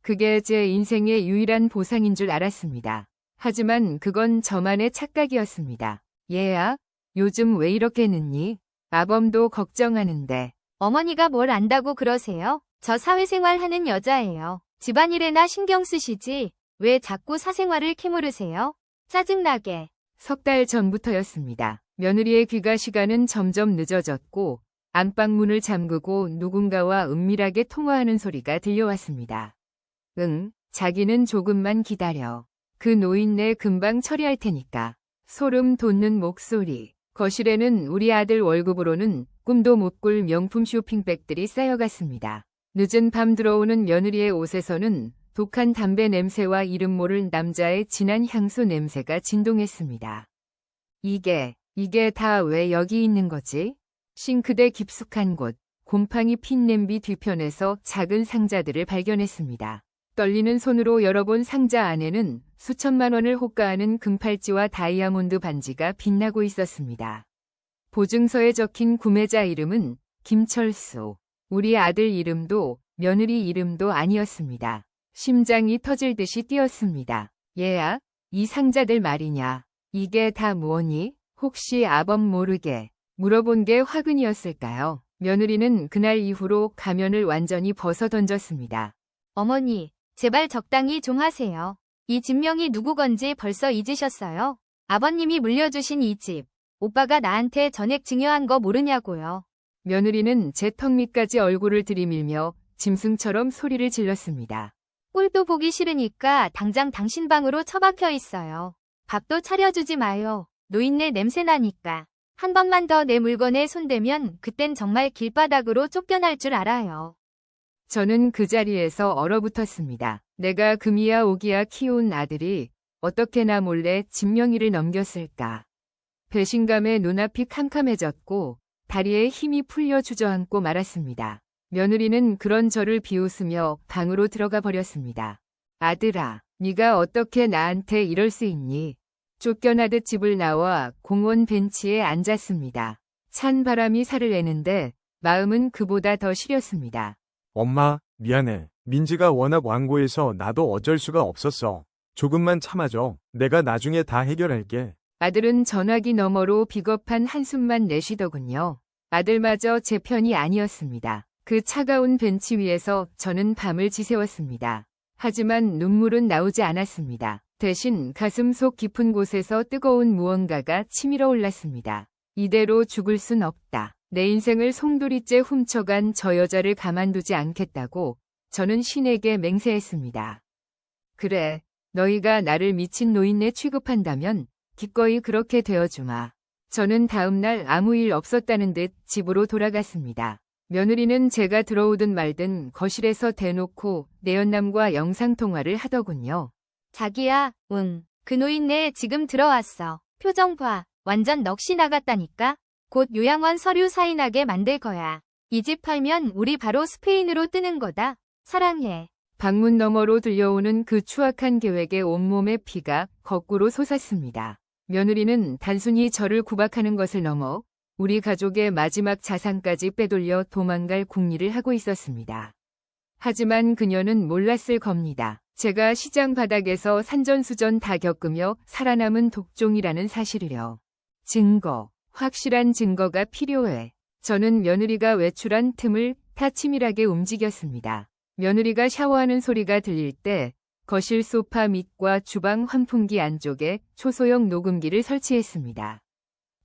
그게 제 인생의 유일한 보상인 줄 알았습니다. 하지만 그건 저만의 착각이었습니다. 얘야, 요즘 왜 이렇게 늦니? 아범도 걱정하는데. 어머니가 뭘 안다고 그러세요? 저 사회생활 하는 여자예요. 집안일에나 신경 쓰시지. 왜 자꾸 사생활을 캐물으세요? 짜증나게. 석 달 전부터였습니다. 며느리의 귀가 시간은 점점 늦어졌고 안방문을 잠그고 누군가와 은밀하게 통화하는 소리가 들려왔습니다. 응, 자기는 조금만 기다려. 그 노인네 금방 처리할 테니까. 소름 돋는 목소리. 거실에는 우리 아들 월급으로는 꿈도 못 꿀 명품 쇼핑백들이 쌓여갔습니다. 늦은 밤 들어오는 며느리의 옷에서는 독한 담배 냄새와 이름 모를 남자의 진한 향수 냄새가 진동했습니다. 이게 다 왜 여기 있는 거지? 싱크대 깊숙한 곳, 곰팡이 핀 냄비 뒤편에서 작은 상자들을 발견했습니다. 떨리는 손으로 열어본 상자 안에는 수천만 원을 호가하는 금팔찌와 다이아몬드 반지가 빛나고 있었습니다. 보증서에 적힌 구매자 이름은 김철수. 우리 아들 이름도 며느리 이름도 아니었습니다. 심장이 터질 듯이 뛰었습니다. 얘야, 이 상자들 말이냐. 이게 다 뭐니? 혹시 아범 모르게 물어본 게 화근이었을까요? 며느리는 그날 이후로 가면을 완전히 벗어 던졌습니다. 어머니, 제발 적당히 좀 하세요. 이 집명이 누구 건지 벌써 잊으셨어요? 아버님이 물려주신 이 집. 오빠가 나한테 전액 증여한 거 모르냐고요. 며느리는 제 턱 밑까지 얼굴을 들이밀며 짐승처럼 소리를 질렀습니다. 꼴도 보기 싫으니까 당장 당신 방으로 처박혀 있어요. 밥도 차려주지 마요. 노인네 냄새 나니까. 한 번만 더 내 물건에 손대면 그땐 정말 길바닥으로 쫓겨날 줄 알아요. 저는 그 자리에서 얼어붙었습니다. 내가 금이야 오기야 키운 아들이 어떻게 나 몰래 집명의를 넘겼을까. 배신감에 눈앞이 캄캄해졌고 다리에 힘이 풀려 주저앉고 말았습니다. 며느리는 그런 저를 비웃으며 방으로 들어가 버렸습니다. 아들아, 네가 어떻게 나한테 이럴 수 있니? 쫓겨나듯 집을 나와 공원 벤치에 앉았습니다. 찬 바람이 살을 내는데 마음은 그보다 더 시렸습니다. 엄마, 미안해. 민지가 워낙 완고해서 나도 어쩔 수가 없었어. 조금만 참아줘. 내가 나중에 다 해결할게. 아들은 전화기 너머로 비겁한 한숨만 내쉬더군요. 아들마저 제 편이 아니었습니다. 그 차가운 벤치 위에서 저는 밤을 지새웠습니다. 하지만 눈물은 나오지 않았습니다. 대신 가슴 속 깊은 곳에서 뜨거운 무언가가 치밀어 올랐습니다. 이대로 죽을 순 없다. 내 인생을 송두리째 훔쳐간 저 여자를 가만두지 않겠다고 저는 신에게 맹세했습니다. 그래, 너희가 나를 미친 노인네 취급한다면 기꺼이 그렇게 되어주마. 저는 다음날 아무 일 없었다는 듯 집으로 돌아갔습니다. 며느리는 제가 들어오든 말든 거실에서 대놓고 내연남과 영상통화를 하더군요. 자기야, 응. 그 노인네 지금 들어왔어. 표정 봐. 완전 넋이 나갔다니까. 곧 요양원 서류 사인하게 만들 거야. 이 집 팔면 우리 바로 스페인으로 뜨는 거다. 사랑해. 방문 너머로 들려오는 그 추악한 계획에 온몸의 피가 거꾸로 솟았습니다. 며느리는 단순히 저를 구박하는 것을 넘어 우리 가족의 마지막 자산까지 빼돌려 도망갈 궁리를 하고 있었습니다. 하지만 그녀는 몰랐을 겁니다. 제가 시장 바닥에서 산전수전 다 겪으며 살아남은 독종이라는 사실을요. 증거, 확실한 증거가 필요해. 저는 며느리가 외출한 틈을 타 치밀하게 움직였습니다. 며느리가 샤워하는 소리가 들릴 때 거실 소파 밑과 주방 환풍기 안쪽에 초소형 녹음기를 설치했습니다.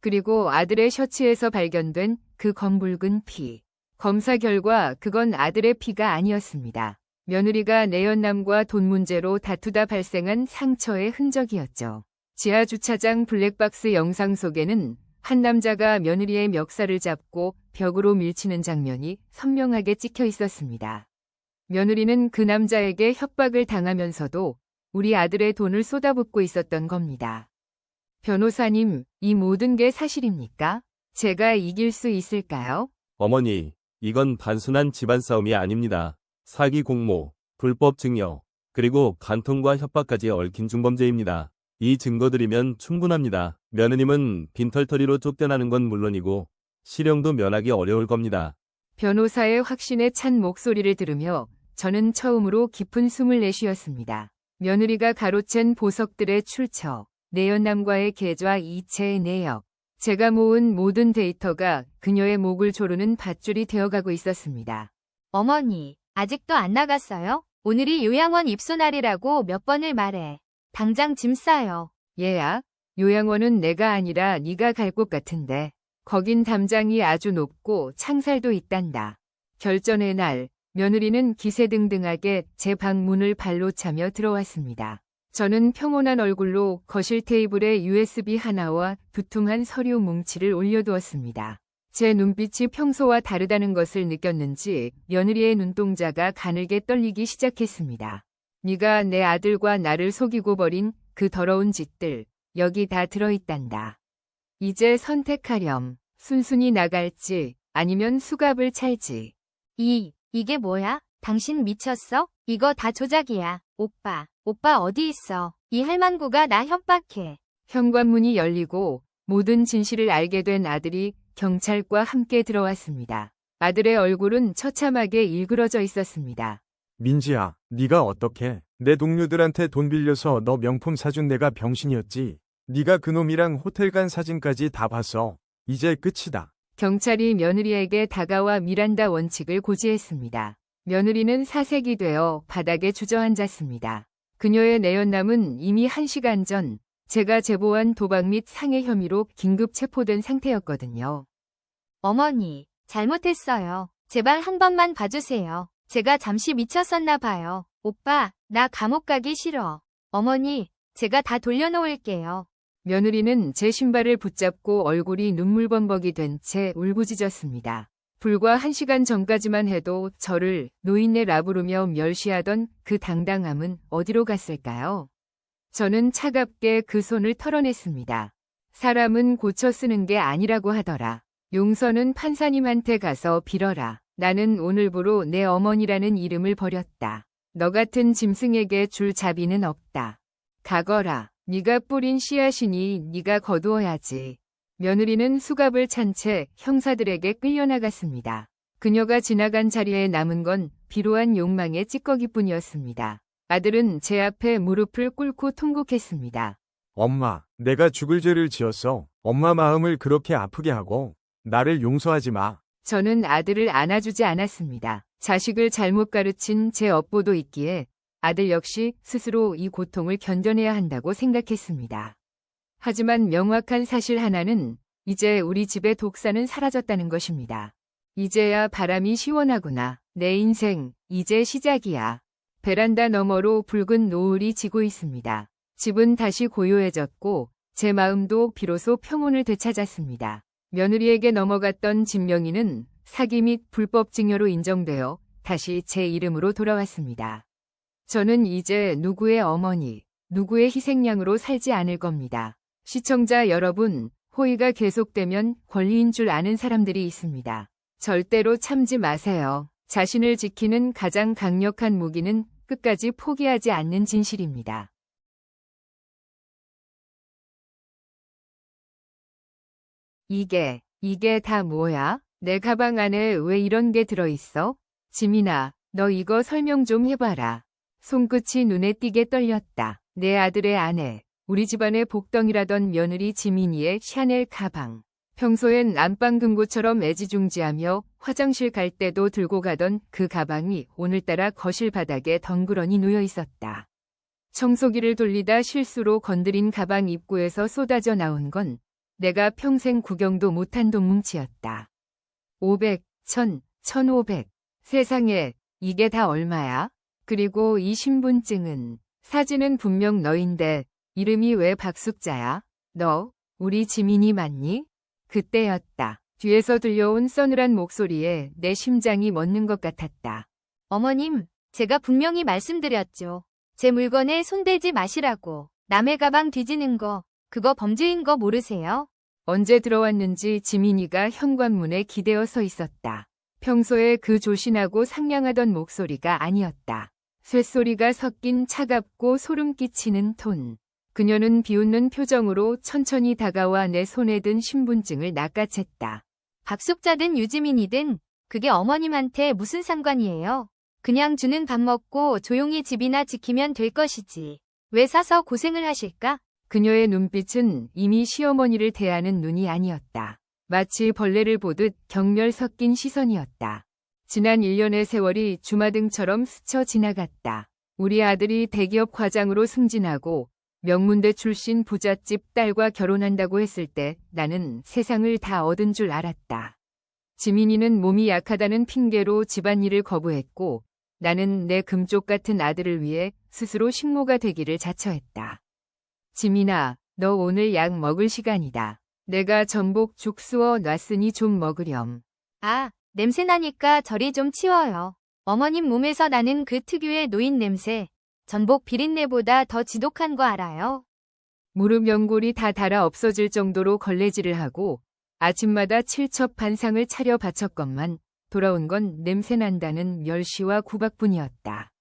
그리고 아들의 셔츠에서 발견된 그 검붉은 피. 검사 결과 그건 아들의 피가 아니었습니다. 며느리가 내연남과 돈 문제로 다투다 발생한 상처의 흔적이었죠. 지하 주차장 블랙박스 영상 속에는 한 남자가 며느리의 멱살을 잡고 벽으로 밀치는 장면이 선명하게 찍혀 있었습니다. 며느리는 그 남자에게 협박을 당하면서도 우리 아들의 돈을 쏟아붓고 있었던 겁니다. 변호사님, 이 모든 게 사실입니까? 제가 이길 수 있을까요? 어머니, 이건 단순한 집안 싸움이 아닙니다. 사기 공모, 불법 증여, 그리고 간통과 협박까지 얽힌 중범죄입니다. 이 증거들이면 충분합니다. 며느님은 빈털터리로 쫓겨나는 건 물론이고 실형도 면하기 어려울 겁니다. 변호사의 확신에 찬 목소리를 들으며 저는 처음으로 깊은 숨을 내쉬었습니다. 며느리가 가로챈 보석들의 출처, 내연남과의 계좌 이체의 내역, 제가 모은 모든 데이터가 그녀의 목을 조르는 밧줄이 되어가고 있었습니다. 어머니, 아직도 안 나갔어요? 오늘이 요양원 입소 날이라고 몇 번을 말해. 당장 짐 싸요. 얘야, 요양원은 내가 아니라 네가 갈 곳 같은데. 거긴 담장이 아주 높고 창살도 있단다. 결전의 날, 며느리는 기세등등하게 제 방문을 발로 차며 들어왔습니다. 저는 평온한 얼굴로 거실 테이블에 USB 하나와 두툼한 서류 뭉치를 올려두었습니다. 제 눈빛이 평소와 다르다는 것을 느꼈는지 며느리의 눈동자가 가늘게 떨리기 시작했습니다. 네가 내 아들과 나를 속이고 버린 그 더러운 짓들 여기 다 들어있단다. 이제 선택하렴. 순순히 나갈지 아니면 수갑을 찰지. 이게 뭐야? 당신 미쳤어? 이거 다 조작이야. 오빠 어디 있어? 이 할망구가 나 협박해. 현관문이 열리고 모든 진실을 알게 된 아들이 경찰과 함께 들어왔습니다. 아들의 얼굴은 처참하게 일그러져 있었습니다. 민지야, 네가 어떻게? 내 동료들한테 돈 빌려서 너 명품 사준 내가 병신이었지. 네가 그놈이랑 호텔 간 사진까지 다 봤어. 이제 끝이다. 경찰이 며느리에게 다가와 미란다 원칙을 고지했습니다. 며느리는 사색이 되어 바닥에 주저앉았습니다. 그녀의 내연남은 이미 1시간 전 제가 제보한 도박 및 상해 혐의로 긴급 체포된 상태였거든요. 어머니, 잘못했어요. 제발 한 번만 봐주세요. 제가 잠시 미쳤었나 봐요. 오빠, 나 감옥 가기 싫어. 어머니, 제가 다 돌려놓을게요. 며느리는 제 신발을 붙잡고 얼굴이 눈물범벅이 된 채 울부짖었습니다. 불과 1시간 전까지만 해도 저를 노인네라 부르며 멸시하던 그 당당함은 어디로 갔을까요? 저는 차갑게 그 손을 털어냈습니다. 사람은 고쳐 쓰는 게 아니라고 하더라. 용서는 판사님한테 가서 빌어라. 나는 오늘부로 내 어머니라는 이름을 버렸다. 너 같은 짐승에게 줄 자비는 없다. 가거라. 네가 뿌린 씨앗이니 네가 거두어야지. 며느리는 수갑을 찬 채 형사들에게 끌려나갔습니다. 그녀가 지나간 자리에 남은 건 비로한 욕망의 찌꺼기뿐이었습니다. 아들은 제 앞에 무릎을 꿇고 통곡했습니다. 엄마, 내가 죽을 죄를 지었어. 엄마 마음을 그렇게 아프게 하고 나를 용서하지 마. 저는 아들을 안아주지 않았습니다. 자식을 잘못 가르친 제 업보도 있기에 아들 역시 스스로 이 고통을 견뎌내야 한다고 생각했습니다. 하지만 명확한 사실 하나는 이제 우리 집의 독사는 사라졌다는 것입니다. 이제야 바람이 시원하구나. 내 인생, 이제 시작이야. 베란다 너머로 붉은 노을이 지고 있습니다. 집은 다시 고요해졌고 제 마음도 비로소 평온을 되찾았습니다. 며느리에게 넘어갔던 진명인은 사기 및 불법 증여로 인정되어 다시 제 이름으로 돌아왔습니다. 저는 이제 누구의 어머니, 누구의 희생양으로 살지 않을 겁니다. 시청자 여러분, 호의가 계속되면 권리인 줄 아는 사람들이 있습니다. 절대로 참지 마세요. 자신을 지키는 가장 강력한 무기는 끝까지 포기하지 않는 진실입니다. 이게 다 뭐야? 내 가방 안에 왜 이런 게 들어있어? 지민아, 너 이거 설명 좀 해봐라. 손끝이 눈에 띄게 떨렸다. 내 아들의 아내, 우리 집안의 복덩이라던 며느리 지민이의 샤넬 가방. 평소엔 안방금고처럼 애지중지하며 화장실 갈 때도 들고 가던 그 가방이 오늘따라 거실 바닥에 덩그러니 놓여 있었다. 청소기를 돌리다 실수로 건드린 가방 입구에서 쏟아져 나온 건 내가 평생 구경도 못한 돈뭉치였다. 500, 1000, 1500. 세상에, 이게 다 얼마야? 그리고 이 신분증은, 사진은 분명 너인데 이름이 왜 박숙자야? 너, 우리 지민이 맞니? 그때였다. 뒤에서 들려온 서늘한 목소리에 내 심장이 멎는 것 같았다. 어머님, 제가 분명히 말씀드렸죠. 제 물건에 손대지 마시라고. 남의 가방 뒤지는 거, 그거 범죄인 거 모르세요? 언제 들어왔는지 지민이가 현관문에 기대어 서 있었다. 평소에 그 조신하고 상냥하던 목소리가 아니었다. 쇳소리가 섞인 차갑고 소름 끼치는 톤. 그녀는 비웃는 표정으로 천천히 다가와 내 손에 든 신분증을 낚아챘다. 박숙자든 유지민이든 그게 어머님한테 무슨 상관이에요? 그냥 주는 밥 먹고 조용히 집이나 지키면 될 것이지. 왜 사서 고생을 하실까? 그녀의 눈빛은 이미 시어머니를 대하는 눈이 아니었다. 마치 벌레를 보듯 경멸 섞인 시선이었다. 지난 1년의 세월이 주마등처럼 스쳐 지나갔다. 우리 아들이 대기업 과장으로 승진하고 명문대 출신 부잣집 딸과 결혼한다고 했을 때 나는 세상을 다 얻은 줄 알았다. 지민이는 몸이 약하다는 핑계로 집안일을 거부했고 나는 내 금쪽 같은 아들을 위해 스스로 식모가 되기를 자처했다. 지민아, 너 오늘 약 먹을 시간이다. 내가 전복 죽 쑤어 놨으니 좀 먹으렴. 아, 냄새 나니까 저리 좀 치워요. 어머님 몸에서 나는 그 특유의 노인 냄새. 전복 비린내보다 더 지독한 거 알아요? 무릎 연골이 다 닳아 없어질 정도로 걸레질을 하고 아침마다 칠첩반상을 차려 바쳤건만 돌아온 건 냄새난다는 멸시와 구박뿐이었다.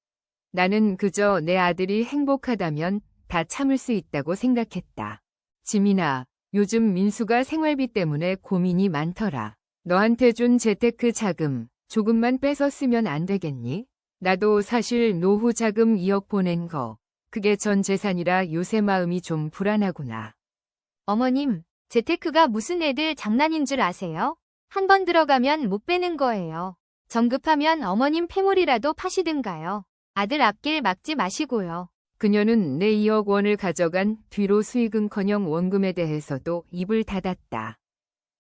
나는 그저 내 아들이 행복하다면 다 참을 수 있다고 생각했다. 지민아, 요즘 민수가 생활비 때문에 고민이 많더라. 너한테 준 재테크 자금 조금만 빼서 쓰면 안 되겠니? 나도 사실 노후 자금 2억 보낸 거 그게 전 재산이라 요새 마음이 좀 불안하구나. 어머님, 재테크가 무슨 애들 장난인 줄 아세요? 한 번 들어가면 못 빼는 거예요. 정급하면 어머님 폐물이라도 파시든가요. 아들 앞길 막지 마시고요. 그녀는 내 2억 원을 가져간 뒤로 수익은커녕 원금에 대해서도 입을 닫았다.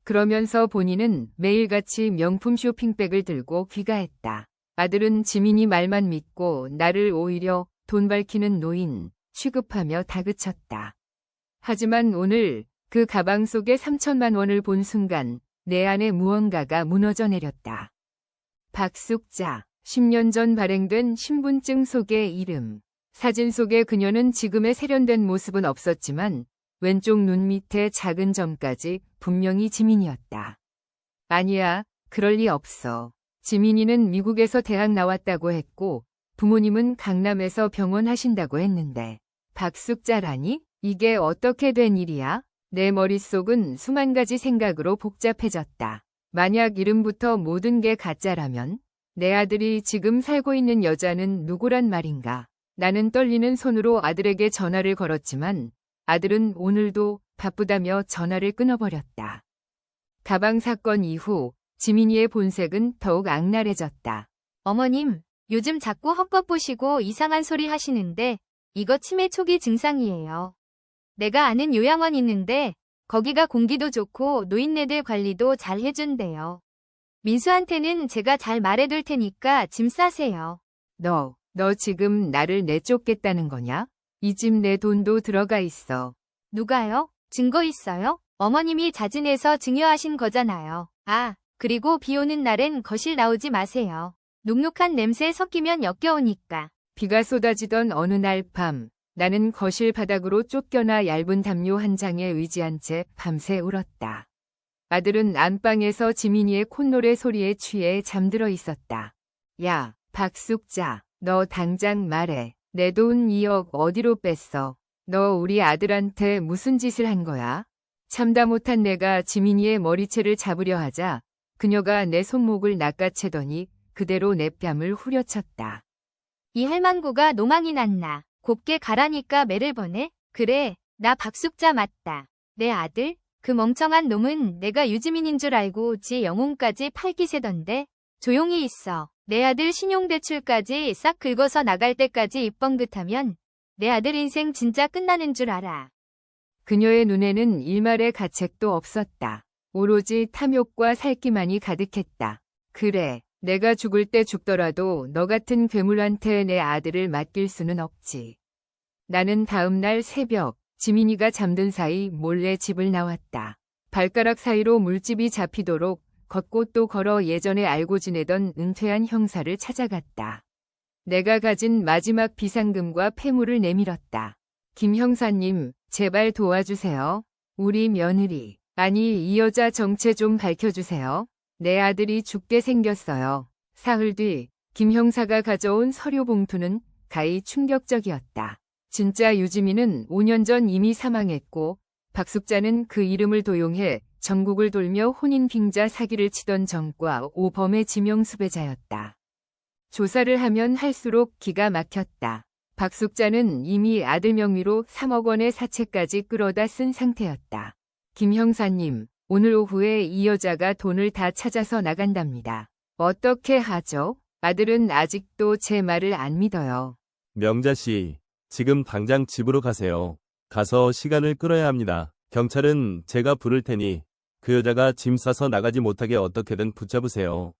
그러면서 본인은 매일같이 명품 쇼핑백을 들고 귀가했다. 아들은 지민이 말만 믿고 나를 오히려 돈 밝히는 노인 취급하며 다그쳤다. 하지만 오늘 그 가방 속에 3천만 원을 본 순간 내 안에 무언가가 무너져 내렸다. 박숙자, 10년 전 발행된 신분증 속의 이름. 사진 속의 그녀는 지금의 세련된 모습은 없었지만 왼쪽 눈 밑에 작은 점까지 분명히 지민이었다. 아니야, 그럴 리 없어. 지민이는 미국에서 대학 나왔다고 했고 부모님은 강남에서 병원 하신다고 했는데 박숙자라니? 이게 어떻게 된 일이야? 내 머릿속은 수만 가지 생각으로 복잡해졌다. 만약 이름부터 모든 게 가짜라면 내 아들이 지금 살고 있는 여자는 누구란 말인가? 나는 떨리는 손으로 아들에게 전화를 걸었지만 아들은 오늘도 바쁘다며 전화를 끊어버렸다. 가방 사건 이후 지민이의 본색은 더욱 악랄해졌다. 어머님, 요즘 자꾸 헛것 보시고 이상한 소리 하시는데 이거 치매 초기 증상이에요. 내가 아는 요양원 있는데 거기가 공기도 좋고 노인네들 관리도 잘 해준대요. 민수한테는 제가 잘 말해둘 테니까 짐 싸세요. 너 지금 나를 내쫓겠다는 거냐? 이 집 내 돈도 들어가 있어. 누가요? 증거 있어요? 어머님이 자진해서 증여하신 거잖아요. 아, 그리고 비 오는 날엔 거실 나오지 마세요. 눅눅한 냄새 섞이면 역겨우니까. 비가 쏟아지던 어느 날 밤, 나는 거실 바닥으로 쫓겨나 얇은 담요 한 장에 의지한 채 밤새 울었다. 아들은 안방에서 지민이의 콧노래 소리에 취해 잠들어 있었다. 야, 박숙자, 너 당장 말해. 내 돈 2억 어디로 뺐어? 너 우리 아들한테 무슨 짓을 한 거야? 참다 못한 내가 지민이의 머리채를 잡으려 하자 그녀가 내 손목을 낚아채더니 그대로 내 뺨을 후려쳤다. 이 할망구가 노망이 났나. 곱게 가라니까 매를 보내? 그래, 나 박숙자 맞다. 내 아들? 그 멍청한 놈은 내가 유지민인 줄 알고 지 영혼까지 팔기세던데. 조용히 있어. 내 아들 신용대출까지 싹 긁어서 나갈 때까지 입뻥긋하면 내 아들 인생 진짜 끝나는 줄 알아. 그녀의 눈에는 일말의 가책도 없었다. 오로지 탐욕과 살기만이 가득했다. 그래, 내가 죽을 때 죽더라도 너 같은 괴물한테 내 아들을 맡길 수는 없지. 나는 다음 날 새벽, 지민이가 잠든 사이 몰래 집을 나왔다. 발가락 사이로 물집이 잡히도록 걷고 또 걸어 예전에 알고 지내던 은퇴한 형사를 찾아갔다. 내가 가진 마지막 비상금과 폐물을 내밀었다. 김 형사님, 제발 도와주세요. 우리 며느리, 아니 이 여자 정체 좀 밝혀주세요. 내 아들이 죽게 생겼어요. 사흘 뒤, 김 형사가 가져온 서류 봉투는 가히 충격적이었다. 진짜 유지민은 5년 전 이미 사망했고 박숙자는 그 이름을 도용해 전국을 돌며 혼인 빙자 사기를 치던 정과 오범의 지명 수배자였다. 조사를 하면 할수록 기가 막혔다. 박숙자는 이미 아들 명의로 3억 원의 사채까지 끌어다 쓴 상태였다. 김 형사님, 오늘 오후에 이 여자가 돈을 다 찾아서 나간답니다. 어떻게 하죠? 아들은 아직도 제 말을 안 믿어요. 명자 씨, 지금 당장 집으로 가세요. 가서 시간을 끌어야 합니다. 경찰은 제가 부를 테니 그 여자가 짐 싸서 나가지 못하게 어떻게든 붙잡으세요.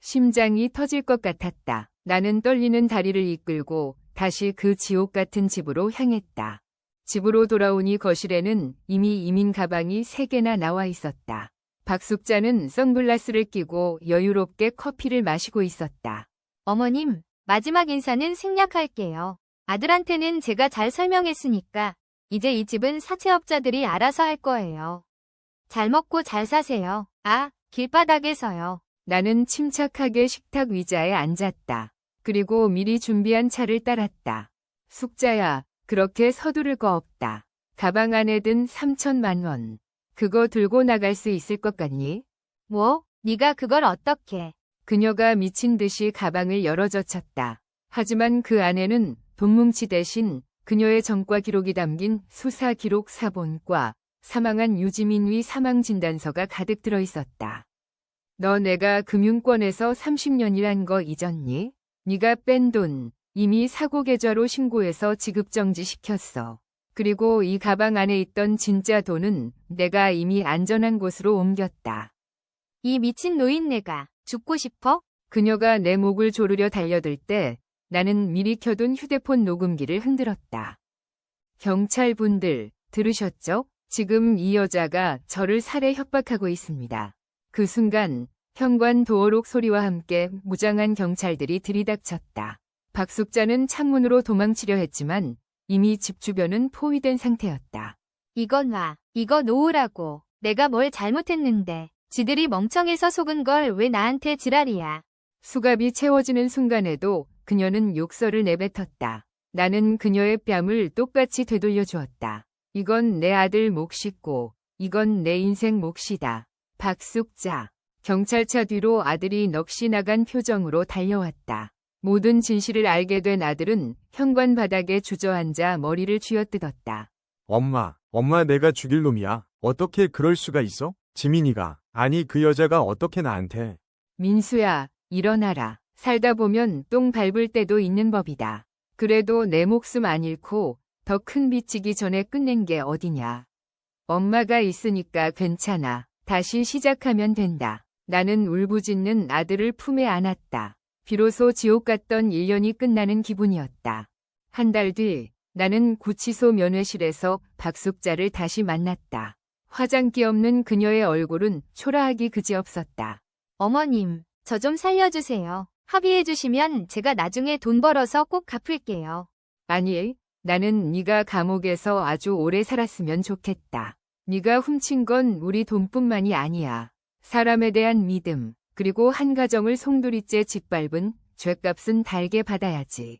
심장이 터질 것 같았다. 나는 떨리는 다리를 이끌고 다시 그 지옥 같은 집으로 향했다. 집으로 돌아오니 거실에는 이미 이민 가방이 3개나 나와 있었다. 박숙자는 선글라스를 끼고 여유롭게 커피를 마시고 있었다. 어머님, 마지막 인사는 생략할게요. 아들한테는 제가 잘 설명했으니까 이제 이 집은 사채업자들이 알아서 할 거예요. 잘 먹고 잘 사세요. 아, 길바닥에서요. 나는 침착하게 식탁 의자에 앉았다. 그리고 미리 준비한 차를 따랐다. 숙자야, 그렇게 서두를 거 없다. 가방 안에 든 3천만 원. 그거 들고 나갈 수 있을 것 같니? 뭐? 네가 그걸 어떻게? 그녀가 미친 듯이 가방을 열어젖혔다. 하지만 그 안에는 돈뭉치 대신 그녀의 전과 기록이 담긴 수사 기록 사본과 사망한 유지민 위 사망 진단서가 가득 들어 있었다. 너 내가 금융권에서 30년이란 거 잊었니? 네가 뺀 돈 이미 사고 계좌로 신고해서 지급 정지시켰어. 그리고 이 가방 안에 있던 진짜 돈은 내가 이미 안전한 곳으로 옮겼다. 이 미친 노인네가 죽고 싶어? 그녀가 내 목을 조르려 달려들 때 나는 미리 켜둔 휴대폰 녹음기를 흔들었다. 경찰분들, 들으셨죠? 지금 이 여자가 저를 살해 협박하고 있습니다. 그 순간 현관 도어록 소리와 함께 무장한 경찰들이 들이닥쳤다. 박숙자는 창문으로 도망치려 했지만 이미 집 주변은 포위된 상태였다. 이건 와. 이거 놓으라고. 내가 뭘 잘못했는데. 지들이 멍청해서 속은 걸 왜 나한테 지랄이야. 수갑이 채워지는 순간에도 그녀는 욕설을 내뱉었다. 나는 그녀의 뺨을 똑같이 되돌려 주었다. 이건 내 아들 몫이고 이건 내 인생 몫이다. 박숙자. 경찰차 뒤로 아들이 넋이 나간 표정으로 달려왔다. 모든 진실을 알게 된 아들은 현관 바닥에 주저앉아 머리를 쥐어뜯었다. 엄마 내가 죽일 놈이야. 어떻게 그럴 수가 있어? 지민이가, 아니 그 여자가 어떻게 나한테. 민수야, 일어나라. 살다 보면 똥 밟을 때도 있는 법이다. 그래도 내 목숨 안 잃고 더 큰 빚지기 전에 끝낸 게 어디냐. 엄마가 있으니까 괜찮아. 다시 시작하면 된다. 나는 울부짖는 아들을 품에 안았다. 비로소 지옥 같던 1년이 끝나는 기분이었다. 한 달 뒤 나는 구치소 면회실에서 박숙자를 다시 만났다. 화장기 없는 그녀의 얼굴은 초라하기 그지없었다. 어머님, 저 좀 살려주세요. 합의해주시면 제가 나중에 돈 벌어서 꼭 갚을게요. 아니, 나는 네가 감옥에서 아주 오래 살았으면 좋겠다. 네가 훔친 건 우리 돈뿐만이 아니야. 사람에 대한 믿음, 그리고 한 가정을 송두리째 짓밟은 죗값은 달게 받아야지.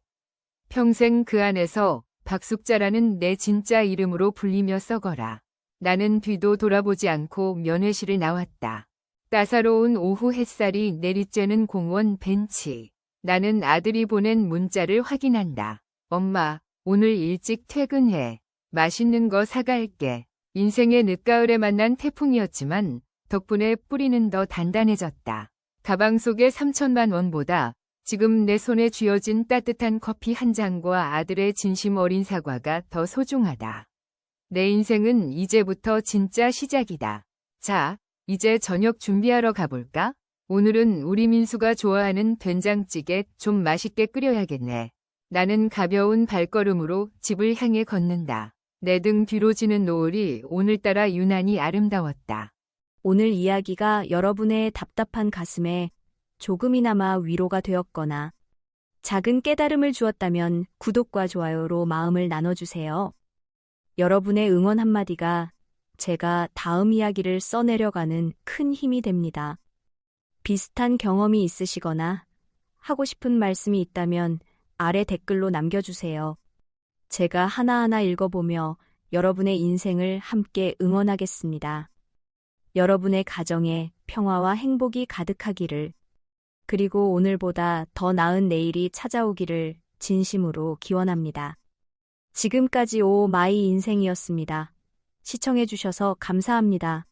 평생 그 안에서 박숙자라는 내 진짜 이름으로 불리며 썩어라. 나는 뒤도 돌아보지 않고 면회실을 나왔다. 따사로운 오후 햇살이 내리쬐는 공원 벤치. 나는 아들이 보낸 문자를 확인한다. 엄마, 오늘 일찍 퇴근해. 맛있는 거 사갈게. 인생의 늦가을에 만난 태풍이었지만 덕분에 뿌리는 더 단단해졌다. 가방 속의 3천만 원보다 지금 내 손에 쥐어진 따뜻한 커피 한 잔과 아들의 진심 어린 사과가 더 소중하다. 내 인생은 이제부터 진짜 시작이다. 자, 이제 저녁 준비하러 가볼까? 오늘은 우리 민수가 좋아하는 된장찌개 좀 맛있게 끓여야겠네. 나는 가벼운 발걸음으로 집을 향해 걷는다. 내 등 뒤로 지는 노을이 오늘따라 유난히 아름다웠다. 오늘 이야기가 여러분의 답답한 가슴에 조금이나마 위로가 되었거나 작은 깨달음을 주었다면 구독과 좋아요로 마음을 나눠주세요. 여러분의 응원 한마디가 제가 다음 이야기를 써내려가는 큰 힘이 됩니다. 비슷한 경험이 있으시거나 하고 싶은 말씀이 있다면 아래 댓글로 남겨주세요. 제가 하나하나 읽어보며 여러분의 인생을 함께 응원하겠습니다. 여러분의 가정에 평화와 행복이 가득하기를, 그리고 오늘보다 더 나은 내일이 찾아오기를 진심으로 기원합니다. 지금까지 오 마이 인생이었습니다. 시청해주셔서 감사합니다.